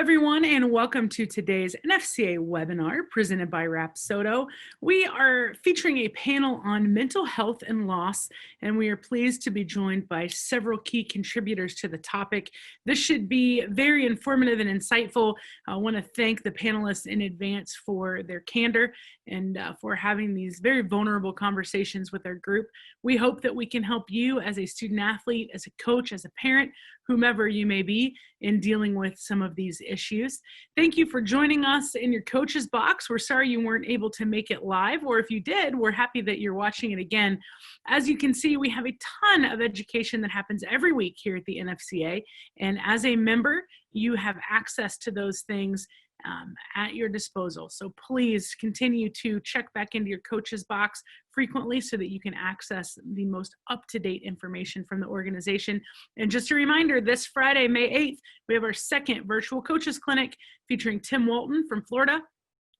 everyone, and welcome to today's NFCA webinar presented by Rapsodo. We are featuring a panel on mental health and loss, and we are pleased to be joined by several key contributors to the topic. This should be very informative and insightful. I want to thank the panelists in advance for their candor and for having these very vulnerable conversations with our group. We hope that we can help you as a student athlete, as a coach, as a parent, whomever you may be, in dealing with some of these issues. Thank you for joining us in your coach's box. We're sorry you weren't able to make it live, or if you did, we're happy that you're watching it again. As you can see, we have a ton of education that happens every week here at the NFCA, and as a member, you have access to those things at your disposal. So please continue to check back into your coach's box frequently so that you can access the most up-to-date information from the organization. And just a reminder, this Friday, May 8th, we have our second virtual coaches clinic featuring Tim Walton from Florida,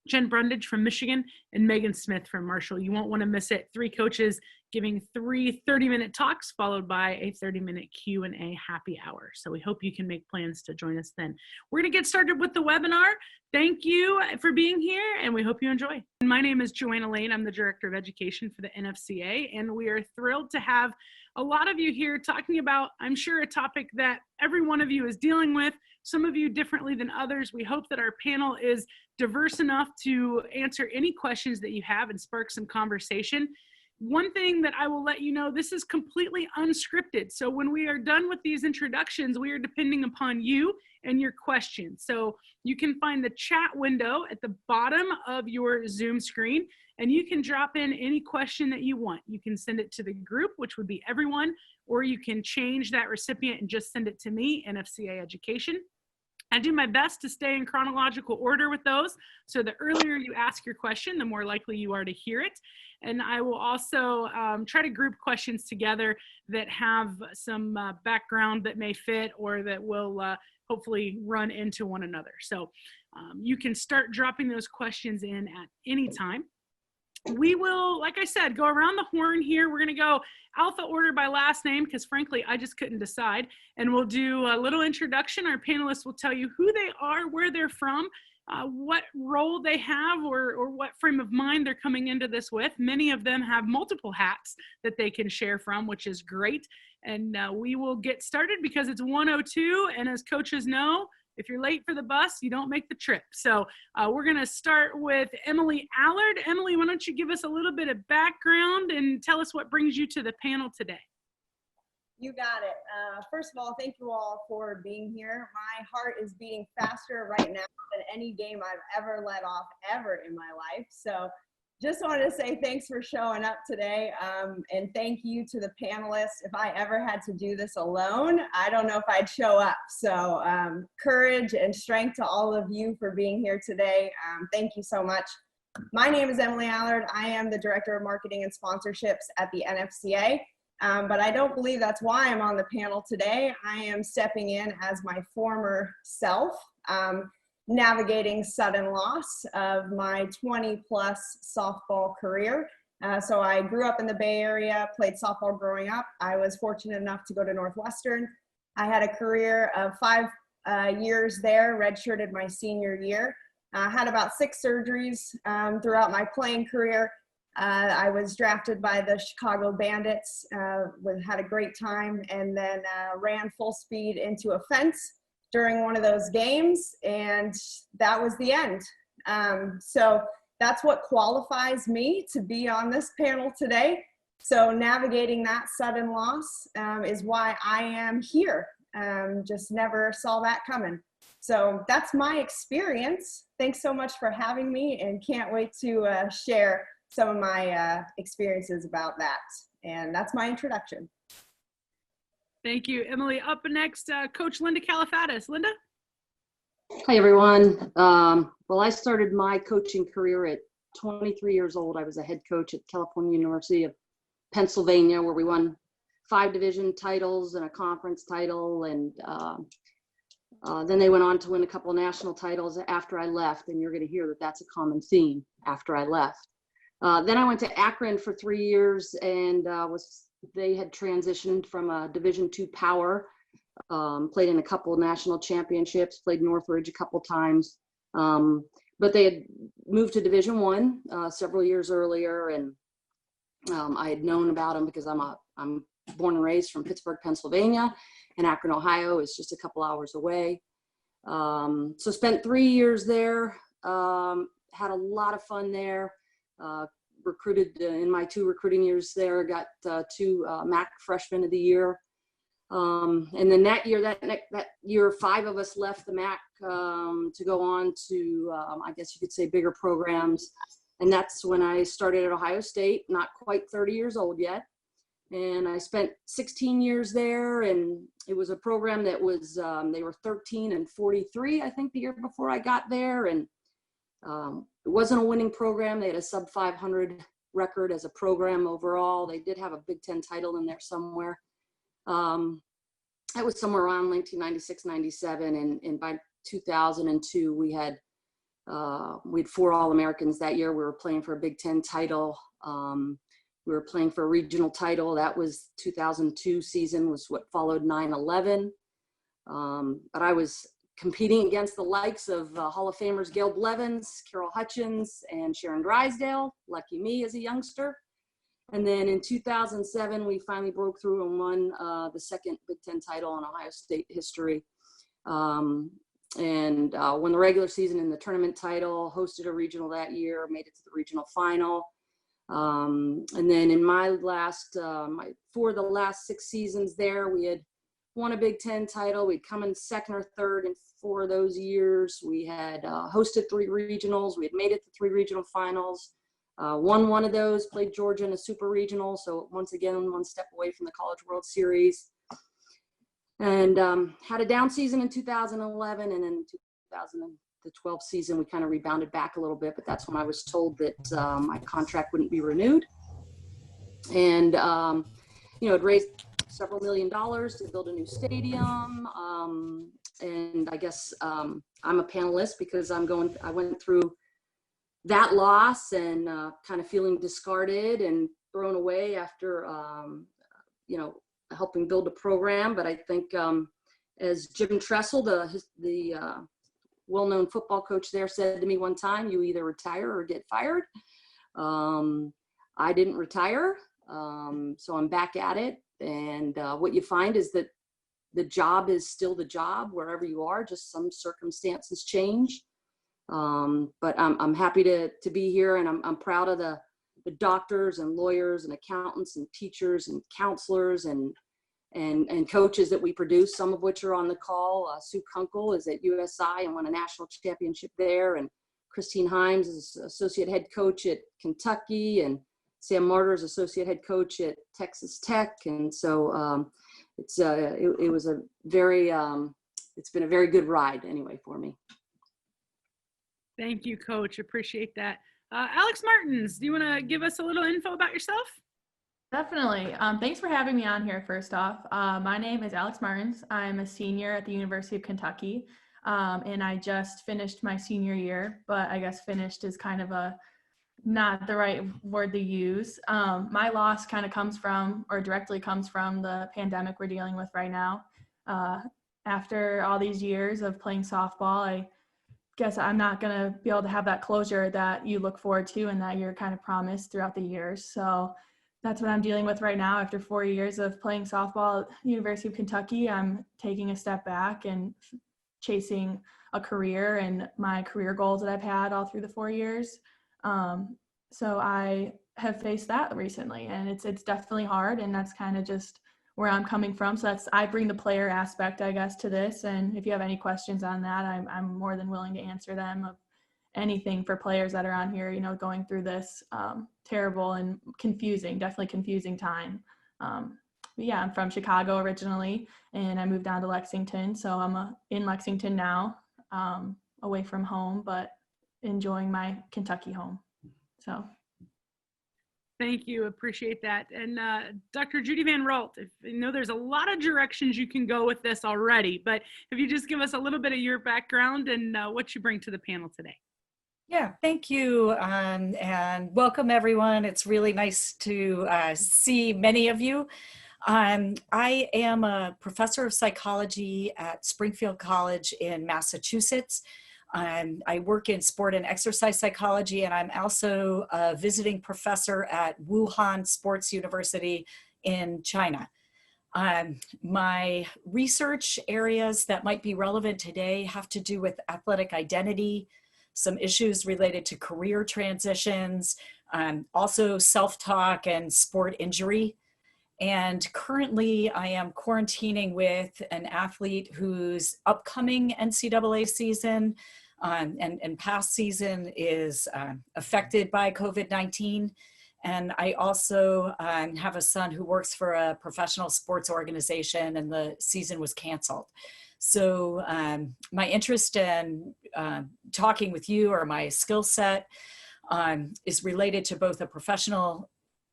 Jen Brundage from Michigan, and Megan Smith from Marshall. You won't want to miss it. 3 coaches giving 3 30-minute talks followed by a 30-minute Q&A happy hour. So we hope you can make plans to join us then. We're going to get started with the webinar. Thank you for being here, and we hope you enjoy. My name is Joanna Lane. I'm the Director of Education for the NFCA, and we are thrilled to have a lot of you here talking about, I'm sure, a topic that every one of you is dealing with, some of you differently than others. We hope that our panel is diverse enough to answer any questions that you have and spark some conversation. One thing that I will let you know, this is completely unscripted. So when we are done with these introductions, we are depending upon you and your questions. So you can find the chat window at the bottom of your Zoom screen, and you can drop in any question that you want. You can send it to the group, which would be everyone, or you can change that recipient and just send it to me, NFCA Education. I do my best to stay in chronological order with those. So the earlier you ask your question, the more likely you are to hear it. And I will also try to group questions together that have some background that may fit or that will hopefully run into one another. So you can start dropping those questions in at any time. We will, like I said, go around the horn here. We're going to go alpha order by last name because, frankly, I just couldn't decide. And we'll do a little introduction. Our panelists will tell you who they are, where they're from, what role they have, or what frame of mind they're coming into this with. Many of them have multiple hats that they can share from, which is great. And we will get started because it's 1:02. And as coaches know, if you're late for the bus, you don't make the trip. So we're going to start with Emily Allard. Emily, why don't you give us a little bit of background and tell us what brings you to the panel today? You got it. First of all, thank you all for being here. My heart is beating faster right now than any game I've ever let off ever in my life. So just wanted to say thanks for showing up today, and thank you to the panelists. If I ever had to do this alone, I don't know if I'd show up. So courage and strength to all of you for being here today. Thank you so much. My name is Emily Allard. I am the Director of Marketing and Sponsorships at the NFCA, but I don't believe that's why I'm on the panel today. I am stepping in as my former self, navigating sudden loss of my 20-plus softball career. So I grew up in the Bay Area, played softball growing up. I was fortunate enough to go to Northwestern. I had a career of 5 years there, redshirted my senior year. Had about 6 surgeries throughout my playing career. I was drafted by the Chicago Bandits, had a great time, and then ran full speed into a fence during one of those games, and that was the end. So that's what qualifies me to be on this panel today. So navigating that sudden loss is why I am here. Just never saw that coming. So that's my experience. Thanks so much for having me, and can't wait to share some of my experiences about that. And that's my introduction. Thank you, Emily. Up next, Coach Linda Kalafatis. Linda? Hi, everyone. Well, I started my coaching career at 23 years old. I was a head coach at California University of Pennsylvania, where we won 5 division titles and a conference title. And then they went on to win a couple of national titles after I left. And you're going to hear that that's a common theme after I left. Then I went to Akron for 3 years and they had transitioned from a Division II power Played in a couple of national championships, played Northridge a couple times. But they had moved to Division I several years earlier, and I had known about them because I'm born and raised from Pittsburgh, Pennsylvania, and Akron, Ohio is just a couple hours away. So spent 3 years there, had a lot of fun there, recruited in my 2 recruiting years there, got 2 MAC Freshman of the Year. And then that year, 5 of us left the MAC to go on to, I guess you could say, bigger programs. And that's when I started at Ohio State, not quite 30 years old yet. And I spent 16 years there, and it was a program that was, they were 13 and 43, I think, the year before I got there. And it wasn't a winning program. They had a sub 500 record as a program overall. They did have a Big Ten title in there somewhere. That was somewhere around 1996, 97. And by 2002, we had 4 All-Americans that year. We were playing for a Big Ten title. We were playing for a regional title. That was 2002 season, was what followed 9/11. But I was competing against the likes of Hall of Famers Gail Blevins, Carol Hutchins, and Sharon Drysdale. Lucky me as a youngster. And then in 2007, we finally broke through and won the second Big Ten title in Ohio State history. And won the regular season and the tournament title, hosted a regional that year, made it to the regional final. And then in my last, for the last 6 seasons there, we had won a Big Ten title. We'd come in second or third in 4 of those years. We had hosted 3 regionals. We had made it to 3 regional finals. Won 1 of those, played Georgia in a super regional. So once again, 1 step away from the College World Series. And had a down season in 2011, and then in 2012 season, we kind of rebounded back a little bit, but that's when I was told that my contract wouldn't be renewed. And, it raised several $1 million to build a new stadium. And I guess I'm a panelist because I went through that loss and kind of feeling discarded and thrown away after, helping build a program. But I think as Jim Tressel, the well-known football coach there, said to me one time, you either retire or get fired. I didn't retire, so I'm back at it. And what you find is that the job is still the job wherever you are, just some circumstances change. But I'm happy to be here, and I'm proud of the doctors and lawyers and accountants and teachers and counselors and coaches that we produce, some of which are on the call. Sue Kunkel is at USI and won a national championship there, and Christine Himes is associate head coach at Kentucky, and Sam Martyr is associate head coach at Texas Tech. And so it's been a very good ride anyway for me. Thank you, Coach. Appreciate that. Alex Martens, do you want to give us a little info about yourself? Definitely. Thanks for having me on here, first off. My name is Alex Martens. I'm a senior at the University of Kentucky, and I just finished my senior year, but I guess finished is kind of not the right word to use. My loss kind of directly comes from the pandemic we're dealing with right now. After all these years of playing softball, I guess I'm not going to be able to have that closure that you look forward to and that you're kind of promised throughout the years. So that's what I'm dealing with right now. After 4 years of playing softball at the University of Kentucky, I'm taking a step back and chasing a career and my career goals that I've had all through the 4 years. So I have faced that recently, and it's definitely hard, and that's kind of just where I'm coming from. So I bring the player aspect, I guess, to this. And if you have any questions on that, I'm more than willing to answer them, of anything for players that are on here, going through this terrible and definitely confusing time. But yeah, I'm from Chicago originally, and I moved down to Lexington. So I'm in Lexington now, away from home, but enjoying my Kentucky home. So. Thank you. Appreciate that. And Dr. Judy Van Raalt, I know there's a lot of directions you can go with this already, but if you just give us a little bit of your background and what you bring to the panel today. Yeah, thank you, and welcome everyone. It's really nice to see many of you. I am a professor of psychology at Springfield College in Massachusetts. I work in sport and exercise psychology, and I'm also a visiting professor at Wuhan Sports University in China. My research areas that might be relevant today have to do with athletic identity, some issues related to career transitions, also self-talk and sport injury. And currently I am quarantining with an athlete whose upcoming NCAA season and past season is affected by COVID-19. And I also have a son who works for a professional sports organization, and the season was canceled. So my interest in talking with you, or my skill set, is related to both a professional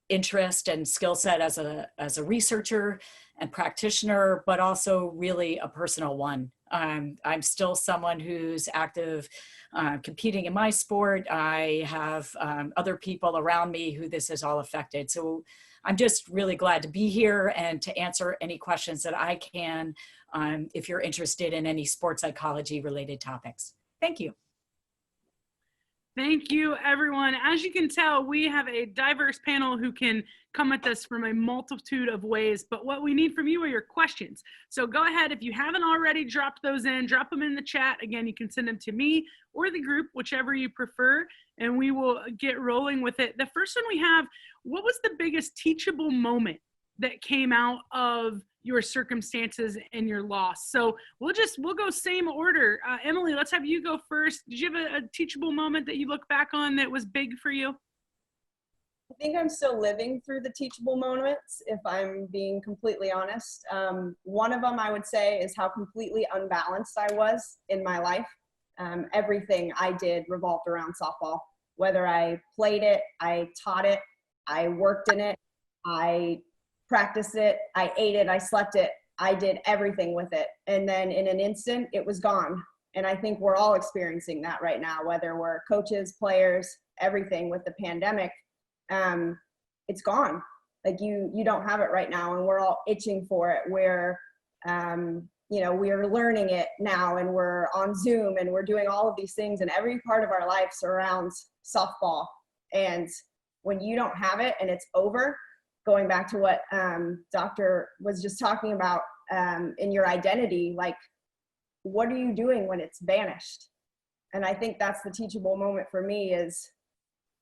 interest and skill set as a researcher and practitioner, but also really a personal one. I'm still someone who's active competing in my sport. I have other people around me who this has all affected. So I'm just really glad to be here and to answer any questions that I can if you're interested in any sports psychology related topics. Thank you. Thank you, everyone. As you can tell, we have a diverse panel who can come at this from a multitude of ways, but what we need from you are your questions. So go ahead, if you haven't already dropped those in, drop them in the chat. Again, you can send them to me or the group, whichever you prefer, and we will get rolling with it. The first one we have, what was the biggest teachable moment that came out of your circumstances and your loss? So we'll go same order. Emily, let's have you go first. Did you have a teachable moment that you look back on that was big for you? I think I'm still living through the teachable moments, if I'm being completely honest. One of them I would say is how completely unbalanced I was in my life. Everything I did revolved around softball. Whether I played it, I taught it, I worked in it, I practiced it, I ate it, I slept it, I did everything with it. And then in an instant, it was gone. And I think we're all experiencing that right now, whether we're coaches, players, everything with the pandemic. It's gone. Like you don't have it right now, and we're all itching for it. We're we're learning it now, and we're on Zoom, and we're doing all of these things, and every part of our life surrounds softball. And when you don't have it and it's over, going back to what Doctor was just talking about in your identity, like, what are you doing when it's vanished? And I think that's the teachable moment for me is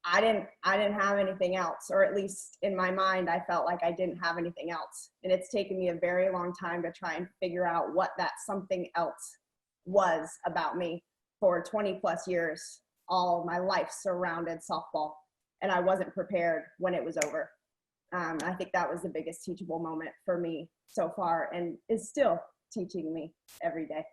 I didn't have anything else, or at least in my mind, I felt like I didn't have anything else. And it's taken me a very long time to try and figure out what that something else was about me. For 20 plus years, all my life surrounded softball, and I wasn't prepared when it was over. I think that was the biggest teachable moment for me so far, and is still teaching me every day.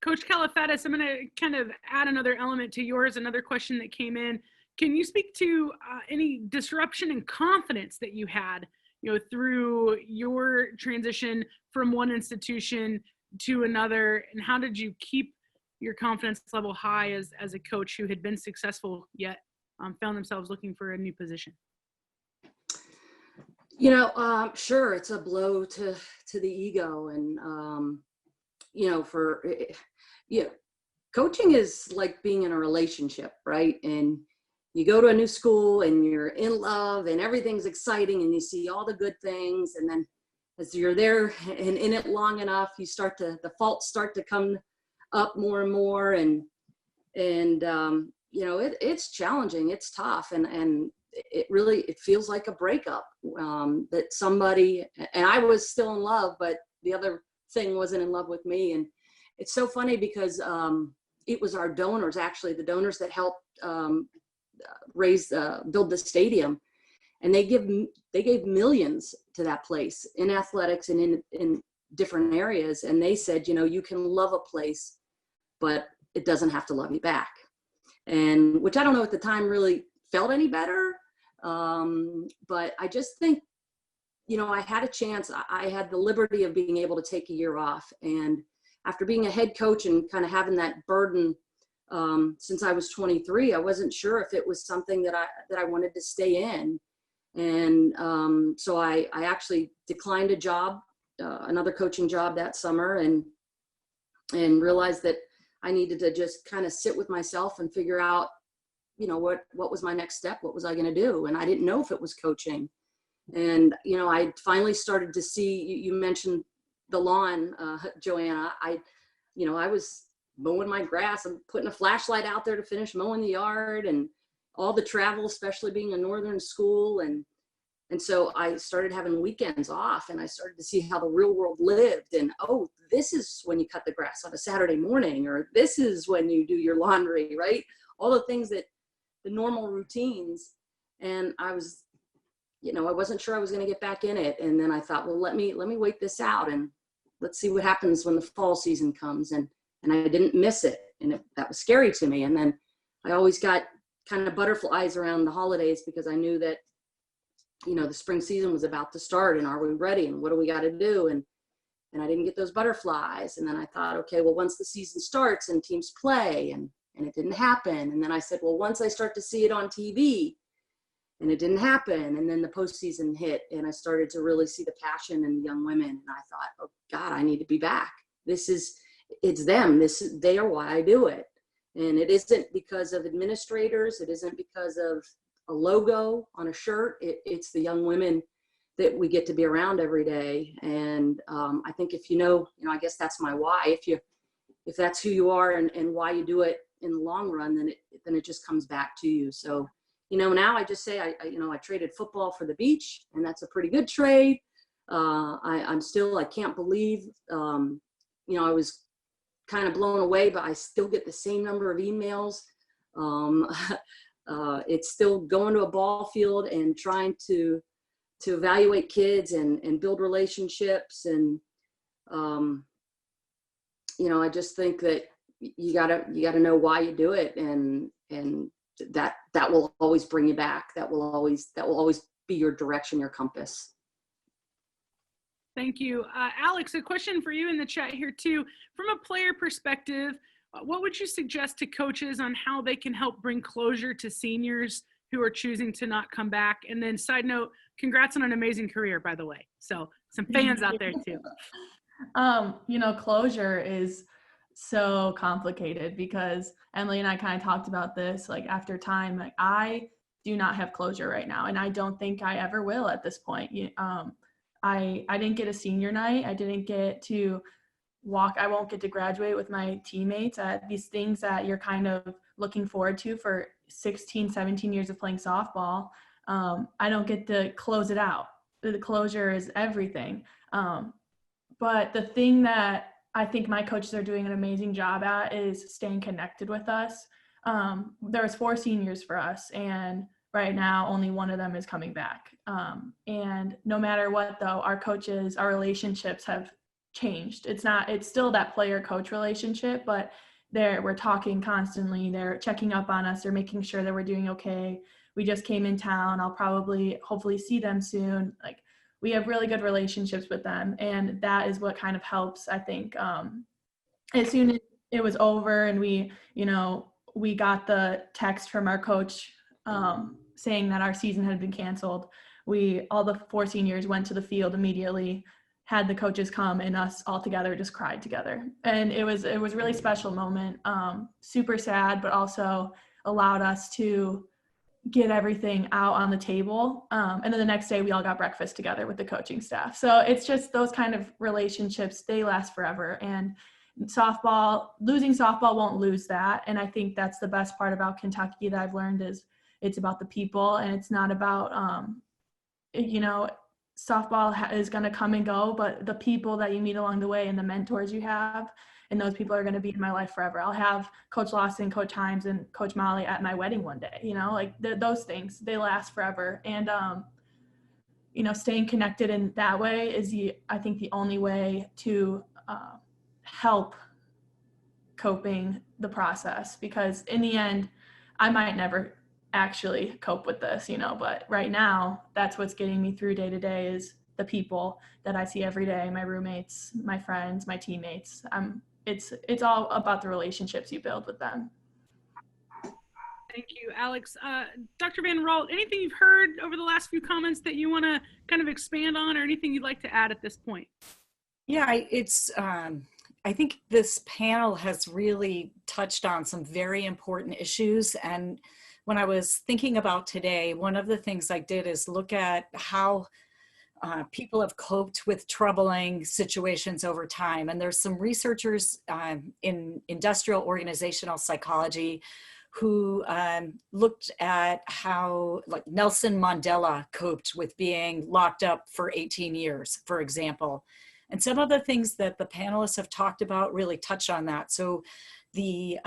Coach Califadis, I'm going to kind of add another element to yours, another question that came in. Can you speak to any disruption in confidence that you had, through your transition from one institution to another, and how did you keep your confidence level high as a coach who had been successful yet found themselves looking for a new position? Sure, it's a blow to the ego, and coaching is like being in a relationship, right? And you go to a new school and you're in love and everything's exciting and you see all the good things, and then as you're there and in it long enough, the faults start to come up more and more, and it's challenging, it's tough, and it feels like a breakup, that somebody, and I was still in love, but the other thing wasn't in love with me. And it's so funny because it was our donors, actually the donors that helped build the stadium, and they gave millions to that place in athletics and in different areas. And they said, you can love a place, but it doesn't have to love you back. And which I don't know at the time really felt any better. But I just think, I had a chance. I had the liberty of being able to take a year off. And after being a head coach and kind of having that burden since I was 23, I wasn't sure if it was something that I wanted to stay in. And so I actually declined a job, another coaching job that summer, and realized that I needed to just kind of sit with myself and figure out, you know, what was my next step? What was I going to do? And I didn't know if it was coaching. And, you know, I finally started to see, you mentioned the lawn, Joanna. I was mowing my grass and putting a flashlight out there to finish mowing the yard, and all the travel, especially being a northern school. And so I started having weekends off, and I started to see how the real world lived. And, oh, this is when you cut the grass on a Saturday morning, or this is when you do your laundry, right? All the things that the normal routines. And I was, you know, I wasn't sure I was going to get back in it. And then I thought, well, let me wait this out, and let's see what happens when the fall season comes. And I didn't miss it. And that was scary to me. And then I always got kind of butterflies around the holidays, because I knew that, you know, the spring season was about to start, and are we ready, and what do we got to do? And I didn't get those butterflies. And then I thought, okay, well, once the season starts and teams play, and it didn't happen. And then I said, well, once I start to see it on TV, and it didn't happen. And then the postseason hit, and I started to really see the passion in young women. And I thought, oh God, I need to be back. It's them. They are why I do it. And it isn't because of administrators. It isn't because of a logo on a shirt. It's the young women that we get to be around every day. And I think if you know, I guess that's my why. If that's who you are and why you do it in the long run, then it just comes back to you. So, you know, now I just say, I traded football for the beach, and that's a pretty good trade. I can't believe, I was kind of blown away, but I still get the same number of emails. It's still going to a ball field and trying to evaluate kids and build relationships. And, I just think that you gotta know why you do it. And that will always bring you back. That will always be your direction, your compass. Thank you. Alex, a question for you in the chat here too. From a player perspective, what would you suggest to coaches on how they can help bring closure to seniors who are choosing to not come back? And then side note, congrats on an amazing career, by the way. So some fans out there too. Closure is so complicated, because Emily and I kind of talked about this, like, after time, like, I do not have closure right now, and I don't think I ever will at this point. I didn't get a senior night. I didn't get to walk. I won't get to graduate with my teammates at these things that you're kind of looking forward to for 16, 17 years of playing softball. I don't get to close it out. The closure is everything. But the thing that I think my coaches are doing an amazing job at is staying connected with us. There was 4 seniors for us, and right now only one of them is coming back. And no matter what, though, our relationships have changed. It's still that player-coach relationship, but we're talking constantly. They're checking up on us. They're making sure that we're doing okay. We just came in town. I'll hopefully see them soon. Like, we have really good relationships with them, and that is what kind of helps, I think. As soon as it was over and we got the text from our coach saying that our season had been canceled, all the 4 seniors went to the field immediately, had the coaches come, and us all together just cried together. And it was a really special moment, super sad, but also allowed us to get everything out on the table. And then the next day we all got breakfast together with the coaching staff. So it's just those kind of relationships, they last forever. And losing softball won't lose that. And I think that's the best part about Kentucky that I've learned, is it's about the people, and it's not about, softball is going to come and go, but the people that you meet along the way and the mentors you have, and those people are going to be in my life forever. I'll have Coach Lawson, Coach Himes, and Coach Molly at my wedding one day, those things, they last forever. And, staying connected in that way is, I think, the only way to help coping the process, because in the end, I might never actually cope with this, but right now that's what's getting me through day to day, is the people that I see every day, my roommates, my friends, my teammates. It's all about the relationships you build with them. Thank you, Alex. Dr. Van Raalt, anything you've heard over the last few comments that you want to kind of expand on, or anything you'd like to add at this point? Yeah, I think this panel has really touched on some very important issues. And when I was thinking about today, one of the things I did is look at how people have coped with troubling situations over time. And there's some researchers in industrial organizational psychology who looked at how, like, Nelson Mandela coped with being locked up for 18 years, for example. And some of the things that the panelists have talked about really touch on that. So the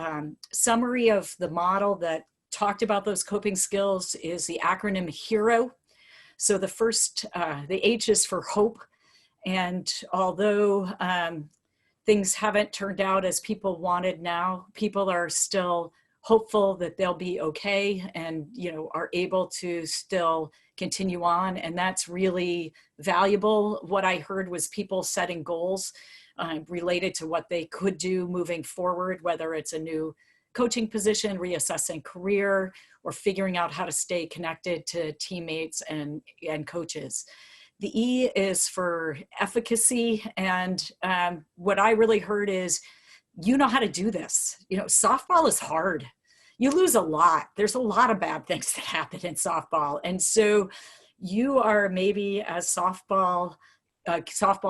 summary of the model that talked about those coping skills is the acronym HERO. So the first, the H is for hope. And although things haven't turned out as people wanted now, people are still hopeful that they'll be okay and, you know, are able to still continue on. And that's really valuable. What I heard was people setting goals related to what they could do moving forward, whether it's a new coaching position, reassessing career, or figuring out how to stay connected to teammates and coaches. The E is for efficacy. And what I really heard is, you know how to do this. You know, softball is hard. You lose a lot. There's a lot of bad things that happen in softball. And so you are maybe, as softball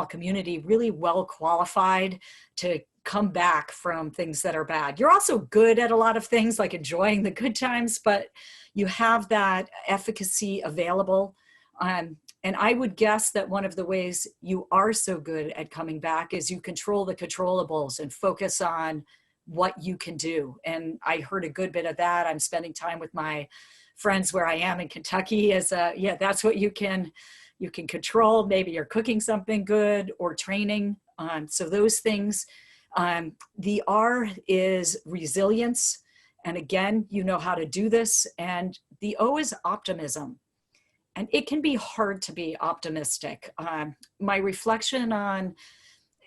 community, really well qualified to come back from things that are bad. You're also good at a lot of things, like enjoying the good times, but you have that efficacy available. And I would guess that one of the ways you are so good at coming back is you control the controllables and focus on what you can do. And I heard a good bit of that. I'm spending time with my friends where I am in Kentucky as that's what you can control. Maybe you're cooking something good or training. So those things. The R is resilience. And again, you know how to do this. And the O is optimism. And it can be hard to be optimistic. My reflection on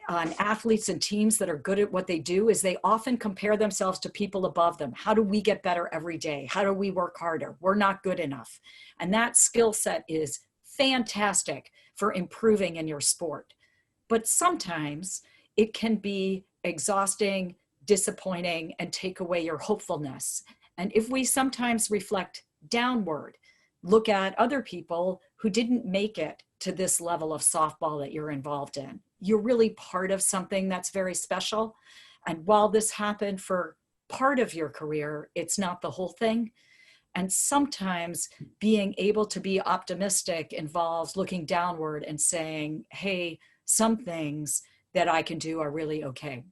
athletes and teams that are good at what they do is they often compare themselves to people above them. How do we get better every day? How do we work harder? We're not good enough. And that skill set is fantastic for improving in your sport. But sometimes it can be exhausting, disappointing, and take away your hopefulness. And if we sometimes reflect downward, look at other people who didn't make it to this level of softball that you're involved in, you're really part of something that's very special. And while this happened for part of your career, it's not the whole thing. And sometimes being able to be optimistic involves looking downward and saying, hey, some things that I can do are really okay.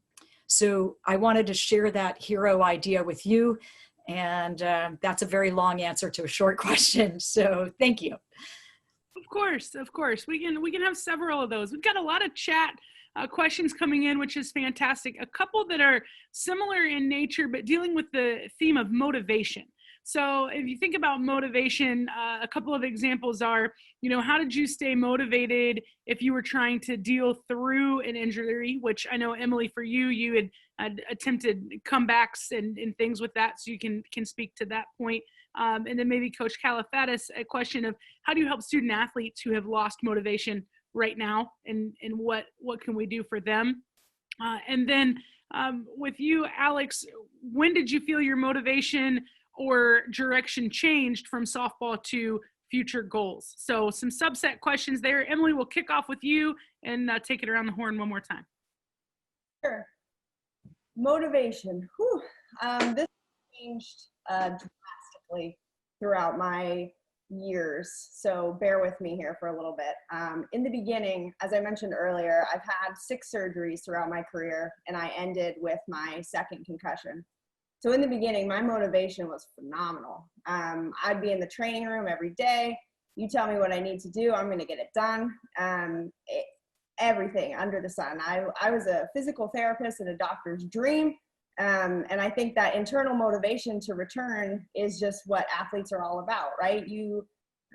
So I wanted to share that hero idea with you. And that's a very long answer to a short question. So thank you. Of course. We can have several of those. We've got a lot of chat questions coming in, which is fantastic. A couple that are similar in nature, but dealing with the theme of motivation. So if you think about motivation, a couple of examples are, you know, how did you stay motivated if you were trying to deal through an injury, which I know, Emily, for you, you had attempted comebacks and things with that, so you can speak to that point. And then maybe Coach Califadis, a question of how do you help student athletes who have lost motivation right now, and what can we do for them? And then with you, Alex, when did you feel your motivation or direction changed from softball to future goals? So some subset questions there. Emily, we'll kick off with you and take it around the horn one more time. Sure. Motivation. Whew. This changed drastically throughout my years, so bear with me here for a little bit. In the beginning, as I mentioned earlier, I've had 6 surgeries throughout my career, and I ended with my 2nd concussion. So in the beginning, my motivation was phenomenal. I'd be in the training room every day. You tell me what I need to do, I'm going to get it done. Everything under the sun. I was a physical therapist and a doctor's dream. And I think that internal motivation to return is just what athletes are all about, right?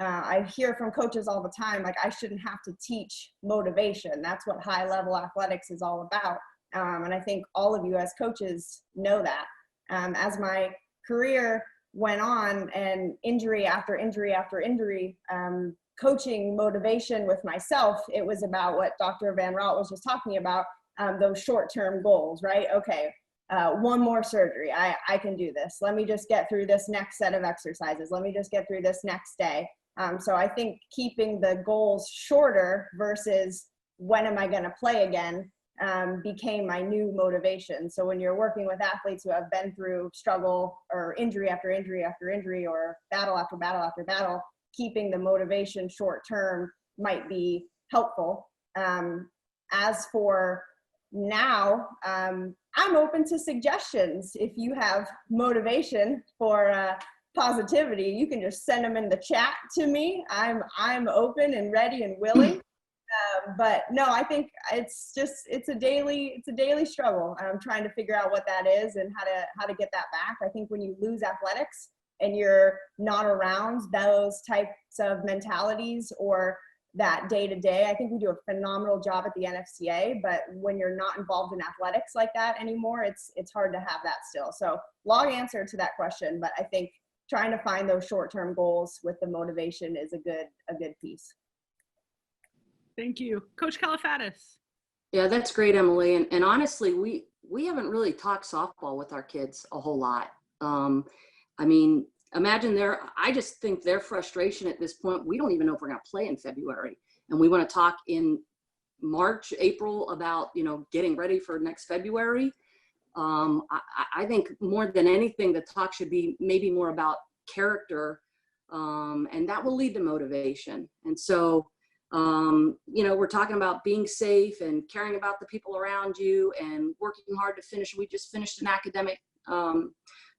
I hear from coaches all the time, like, I shouldn't have to teach motivation. That's what high level athletics is all about. And I think all of you as coaches know that. As my career went on, and injury after injury after injury, coaching motivation with myself, it was about what Dr. Van Raalt was just talking about, those short-term goals, right? Okay, one more surgery, I can do this. Let me just get through this next set of exercises. Let me just get through this next day. So I think keeping the goals shorter versus when am I going to play again became my new motivation. So when you're working with athletes who have been through struggle or injury after injury after injury, or battle after battle after battle, keeping the motivation short term might be helpful. As for now, I'm open to suggestions. If you have motivation for positivity, you can just send them in the chat to me. I'm open and ready and willing. But no, I think it's a daily struggle. I'm trying to figure out what that is and how to get that back. I think when you lose athletics and you're not around those types of mentalities or that day to day, I think we do a phenomenal job at the NFCA, but when you're not involved in athletics like that anymore, it's hard to have that still. So long answer to that question, but I think trying to find those short-term goals with the motivation is a good piece. Thank you. Coach Califadis. Yeah, that's great, Emily. And honestly, we haven't really talked softball with our kids a whole lot. I mean, imagine I just think their frustration at this point, we don't even know if we're going to play in February. And we want to talk in March, April about, getting ready for next February. I think more than anything, the talk should be maybe more about character, and that will lead to motivation. And so, we're talking about being safe and caring about the people around you and working hard to finish. We just finished an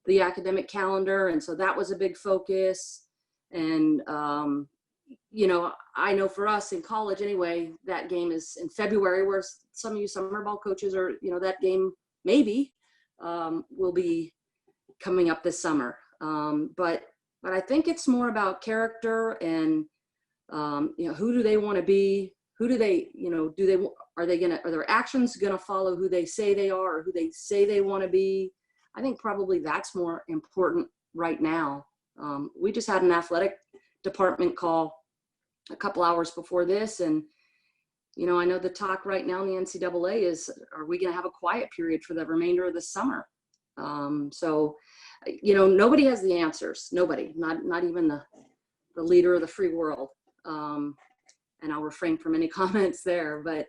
the academic calendar. And so that was a big focus. And, I know for us in college anyway, that game is in February, where some of you summer ball coaches are, that game maybe will be coming up this summer. But I think it's more about character and, who do they want to be? Who do they, are their actions going to follow who they say they are or who they say they want to be? I think probably that's more important right now. We just had an athletic department call a couple hours before this. And, I know the talk right now in the NCAA is, are we going to have a quiet period for the remainder of the summer? So, nobody has the answers. Nobody, not even the leader of the free world. And I'll refrain from any comments there, but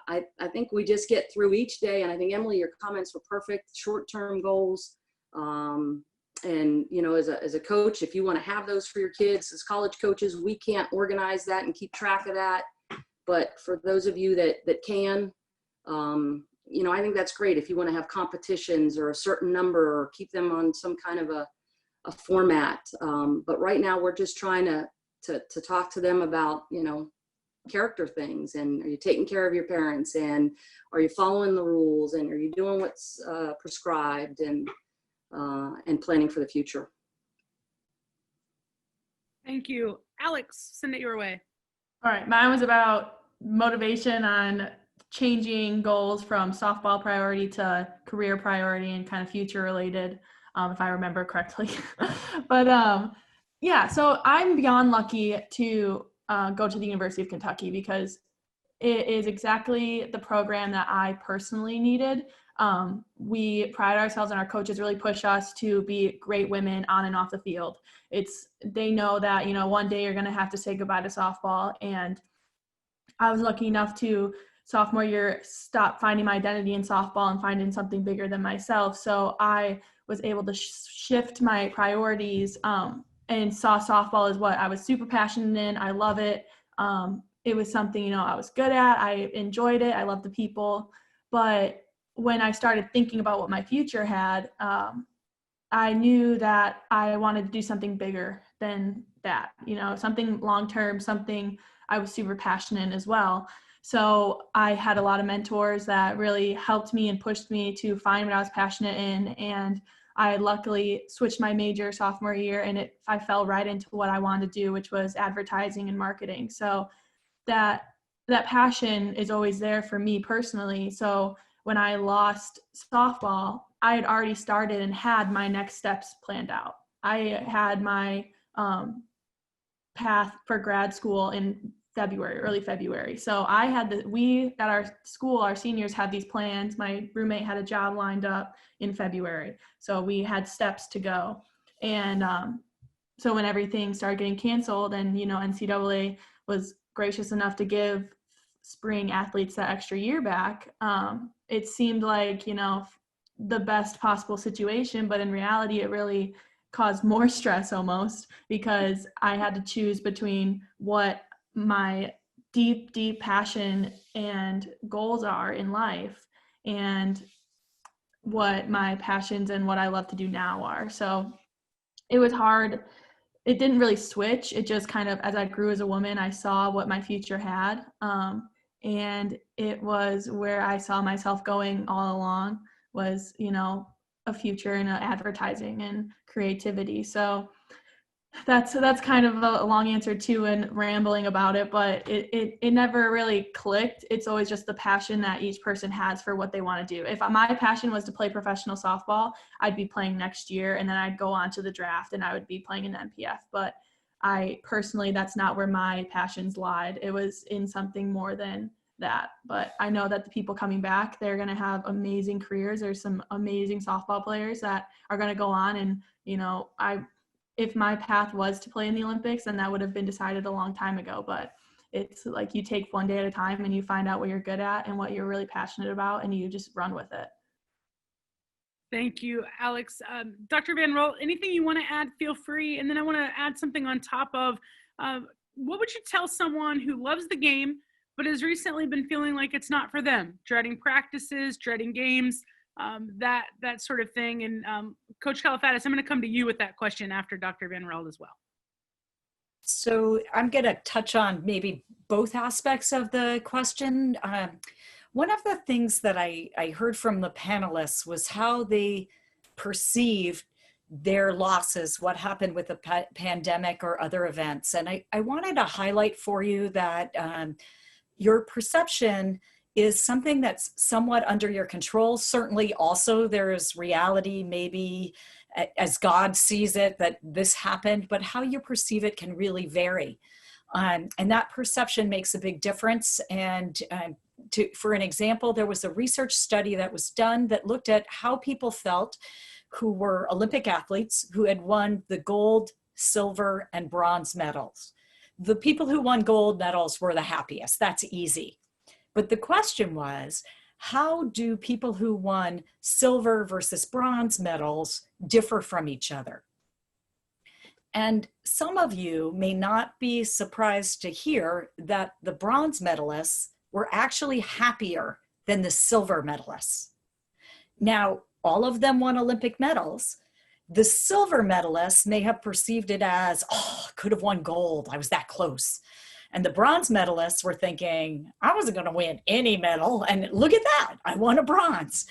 I think we just get through each day. And I think, Emily, your comments were perfect, short-term goals. And, as a coach, if you want to have those for your kids, as college coaches, we can't organize that and keep track of that. But for those of you that can, I think that's great. If you want to have competitions or a certain number or keep them on some kind of a format. But right now we're just trying to talk to them about, character things. And are you taking care of your parents? And are you following the rules? And are you doing what's prescribed? And planning for the future. Thank you. Alex, send it your way. All right. Mine was about motivation on changing goals from softball priority to career priority and kind of future related, if I remember correctly. But so I'm beyond lucky to go to the University of Kentucky because it is exactly the program that I personally needed. We pride ourselves and our coaches really push us to be great women on and off the field. They know that, one day you're going to have to say goodbye to softball. And I was lucky enough to sophomore year stop finding my identity in softball and finding something bigger than myself. So I was able to shift my priorities and saw softball as what I was super passionate in. I love it. It was something, I was good at. I enjoyed it. I loved the people. But when I started thinking about what my future had, I knew that I wanted to do something bigger than that, something long-term, something I was super passionate in as well. So I had a lot of mentors that really helped me and pushed me to find what I was passionate in. And I luckily switched my major sophomore year and I fell right into what I wanted to do, which was advertising and marketing. So that passion is always there for me personally. So when I lost softball, I had already started and had my next steps planned out. I had my path for grad school in early February. So I had we at our school, our seniors had these plans. My roommate had a job lined up in February. So we had steps to go. And so when everything started getting canceled and, NCAA was gracious enough to give spring athletes that extra year back, it seemed like, the best possible situation, but in reality, it really caused more stress almost, because I had to choose between what my deep passion and goals are in life and what my passions and what I love to do now are. So it was hard. It didn't really switch. It just kind of, as I grew as a woman, I saw what my future had. And it was where I saw myself going all along was, a future in advertising and creativity. So that's kind of a long answer too, and rambling about it, but it never really clicked. It's always just the passion that each person has for what they want to do. If my passion was to play professional softball, I'd be playing next year, and then I'd go on to the draft and I would be playing in the NPF. But I personally, that's not where my passions lied. It was in something more than that. But I know that the people coming back, they're going to have amazing careers. There's some amazing softball players that are going to go on, and if my path was to play in the Olympics, then that would have been decided a long time ago. But it's like you take one day at a time and you find out what you're good at and what you're really passionate about, and you just run with it. Thank you, Alex. Dr. Van Raalt, anything you want to add, feel free. And then I want to add something on top of what would you tell someone who loves the game, but has recently been feeling like it's not for them, dreading practices, dreading games, that sort of thing. And Coach Califadis, I'm going to come to you with that question after Dr. Van Raalt as well. So I'm going to touch on maybe both aspects of the question. One of the things that I heard from the panelists was how they perceived their losses, what happened with the pandemic or other events. And I wanted to highlight for you that your perception is something that's somewhat under your control. Certainly also there is reality, maybe as God sees it, that this happened, but how you perceive it can really vary. And that perception makes a big difference. And for an example, there was a research study that was done that looked at how people felt who were Olympic athletes who had won the gold, silver, and bronze medals. The people who won gold medals were the happiest. That's easy. But the question was, how do people who won silver versus bronze medals differ from each other? And some of you may not be surprised to hear that the bronze medalists were actually happier than the silver medalists. Now, all of them won Olympic medals. The silver medalists may have perceived it as, oh, I could have won gold. I was that close. And the bronze medalists were thinking, I wasn't going to win any medal. And look at that, I won a bronze.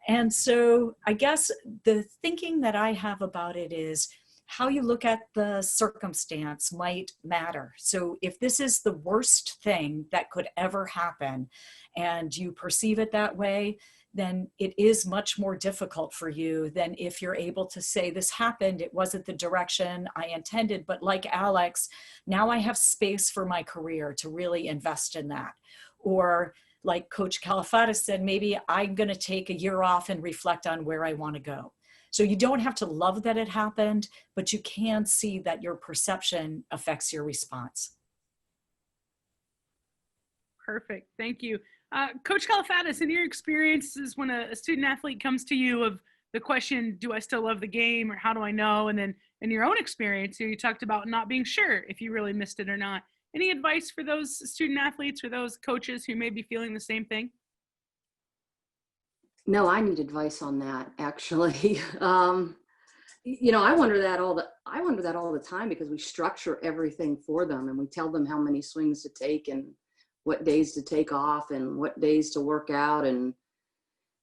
And so I guess the thinking that I have about it is how you look at the circumstance might matter. So if this is the worst thing that could ever happen and you perceive it that way, then it is much more difficult for you than if you're able to say, this happened, it wasn't the direction I intended, but like Alex, now I have space for my career to really invest in that. Or like Coach Califadis said, maybe I'm going to take a year off and reflect on where I want to go. So you don't have to love that it happened, but you can see that your perception affects your response. Perfect. Thank you. Coach Califadis, in your experiences when a student athlete comes to you of the question, do I still love the game or how do I know? And then in your own experience, you talked about not being sure if you really missed it or not. Any advice for those student athletes or those coaches who may be feeling the same thing? No, I need advice on that, actually. I wonder that all the time because we structure everything for them and we tell them how many swings to take and what days to take off and what days to work out and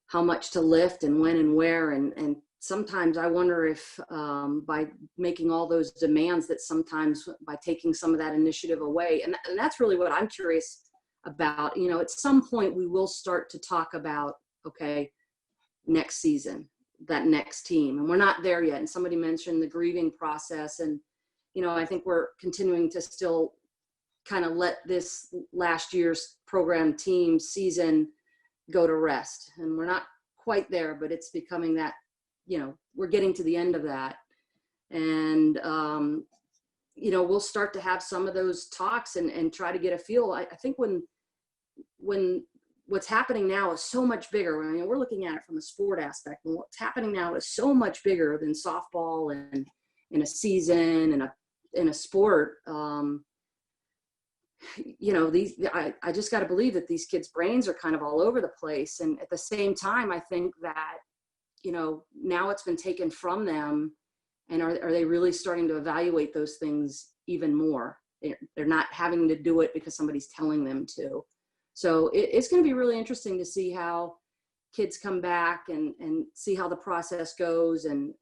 how much to lift and when and where. And sometimes I wonder if by making all those demands that sometimes by taking some of that initiative away, and that's really what I'm curious about. At some point we will start to talk about, okay, next season, that next team. And we're not there yet. And somebody mentioned the grieving process. And, you know, I think we're continuing to still kind of let this last year's program team season go to rest. And we're not quite there, but it's becoming that, you know, we're getting to the end of that. And, you know, we'll start to have some of those talks and try to get a feel. I think when what's happening now is so much bigger. I mean, we're looking at it from a sport aspect, and what's happening now is so much bigger than softball and in a season and in a sport. You know, I just got to believe that these kids' brains are kind of all over the place. And at the same time, I think that, you know, now it's been taken from them, and are they really starting to evaluate those things even more? They're not having to do it because somebody's telling them to. So it's going to be really interesting to see how kids come back and see how the process goes. And,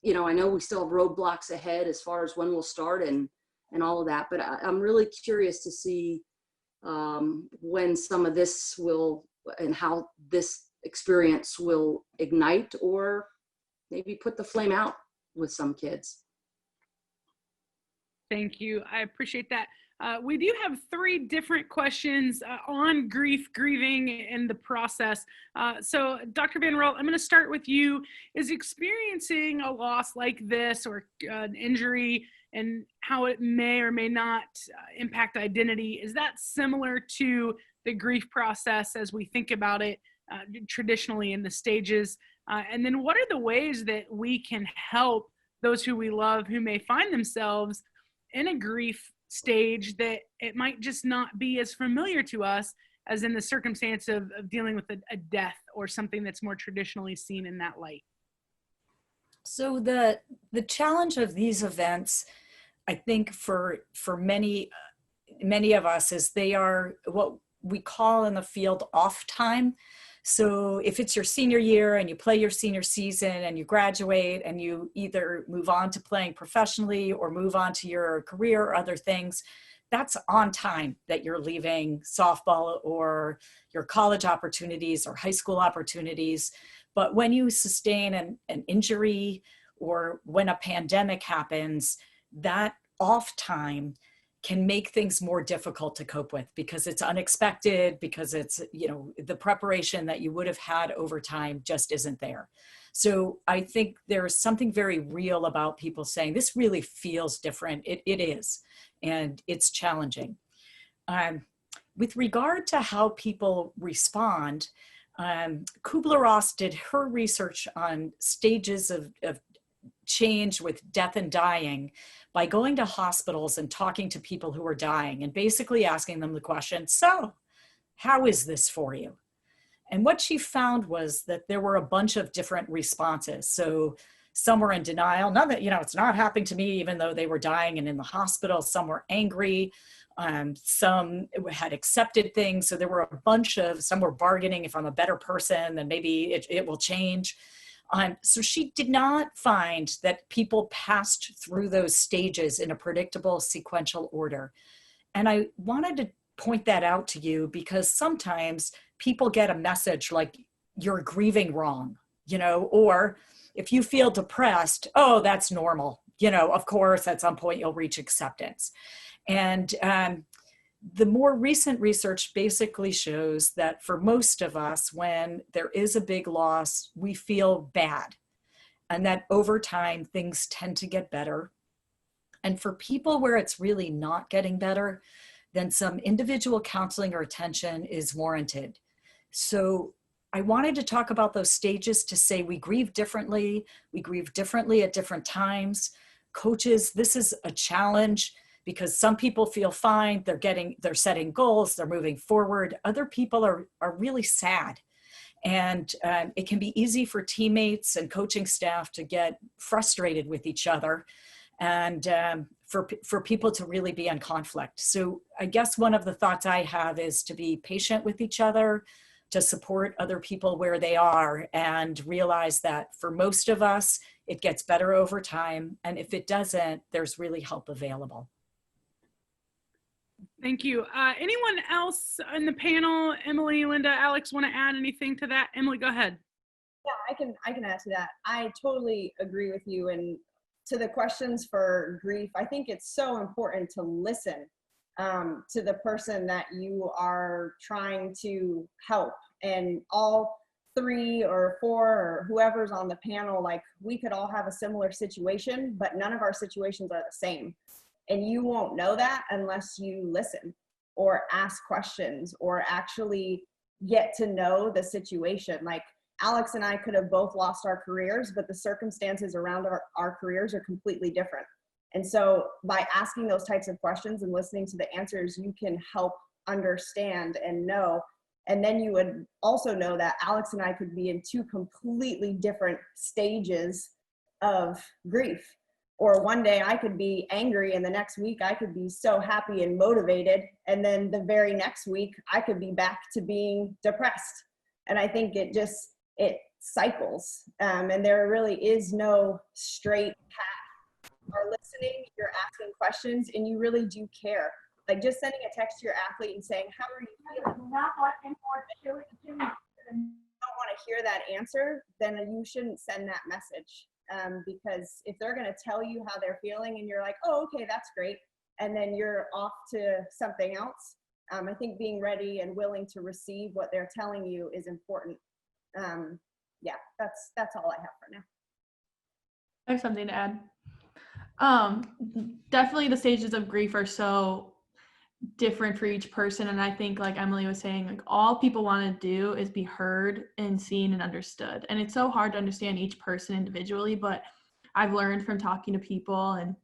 you know, I know we still have roadblocks ahead as far as when we'll start and all of that, but I'm really curious to see when some of this will, and how this experience will ignite or maybe put the flame out with some kids. Thank you. I appreciate that. We do have 3 different questions on grieving, and the process. So Dr. Van Raalt, I'm going to start with you. Is experiencing a loss like this, or an injury, and how it may or may not impact identity, is that similar to the grief process as we think about it traditionally in the stages? And then what are the ways that we can help those who we love who may find themselves in a grief stage that it might just not be as familiar to us as in the circumstance of dealing with a death or something that's more traditionally seen in that light? So the challenge of these events, I think for many of us, is they are what we call in the field off time. So if it's your senior year and you play your senior season and you graduate and you either move on to playing professionally or move on to your career or other things, that's on time that you're leaving softball or your college opportunities or high school opportunities. But when you sustain an injury or when a pandemic happens, that off time can make things more difficult to cope with because it's unexpected, because it's, you know, the preparation that you would have had over time just isn't there. So I think there's something very real about people saying this really feels different. It is, and it's challenging. With regard to how people respond, Kubler-Ross did her research on stages of change with death and dying by going to hospitals and talking to people who are dying and basically asking them the question, so how is this for you? And what she found was that there were a bunch of different responses. So some were in denial, none that, you know, it's not happening to me, even though they were dying and in the hospital. Some were angry. Some had accepted things. So there were a bunch of, some were bargaining, if I'm a better person, then maybe it will change. So she did not find that people passed through those stages in a predictable sequential order. And I wanted to point that out to you because sometimes people get a message like you're grieving wrong, you know, or if you feel depressed, oh, that's normal. You know, of course, at some point you'll reach acceptance. And the more recent research basically shows that for most of us, when there is a big loss, we feel bad. And that over time, things tend to get better. And for people where it's really not getting better, then some individual counseling or attention is warranted. So I wanted to talk about those stages to say we grieve differently. We grieve differently at different times. Coaches, this is a challenge because some people feel fine, they're setting goals, they're moving forward. Other people are really sad. And it can be easy for teammates and coaching staff to get frustrated with each other and for people to really be in conflict. So I guess one of the thoughts I have is to be patient with each other, to support other people where they are, and realize that for most of us, it gets better over time. And if it doesn't, there's really help available. Thank you. Anyone else in the panel? Emily, Linda, Alex, want to add anything to that? Emily, go ahead. Yeah, I can add to that. I totally agree with you. And to the questions for grief, I think it's so important to listen to the person that you are trying to help. And all 3 or 4 or whoever's on the panel, like, we could all have a similar situation, but none of our situations are the same. And you won't know that unless you listen or ask questions or actually get to know the situation. Like, Alex and I could have both lost our careers, but the circumstances around our careers are completely different. And so by asking those types of questions and listening to the answers, you can help understand and know. And then you would also know that Alex and I could be in 2 completely different stages of grief. Or one day I could be angry and the next week I could be so happy and motivated. And then the very next week I could be back to being depressed. And I think it cycles. And there really is no straight path. You're listening, you're asking questions, and you really do care. Like just sending a text to your athlete and saying, how are you feeling? If you don't want to hear that answer, then you shouldn't send that message. Because if they're going to tell you how they're feeling and you're like, oh, okay, that's great, and then you're off to something else, I think being ready and willing to receive what they're telling you is important. Yeah, that's all I have for now. I have something to add. Definitely the stages of grief are so different for each person. And I think, like Emily was saying, like all people want to do is be heard and seen and understood. And it's so hard to understand each person individually, but I've learned from talking to people and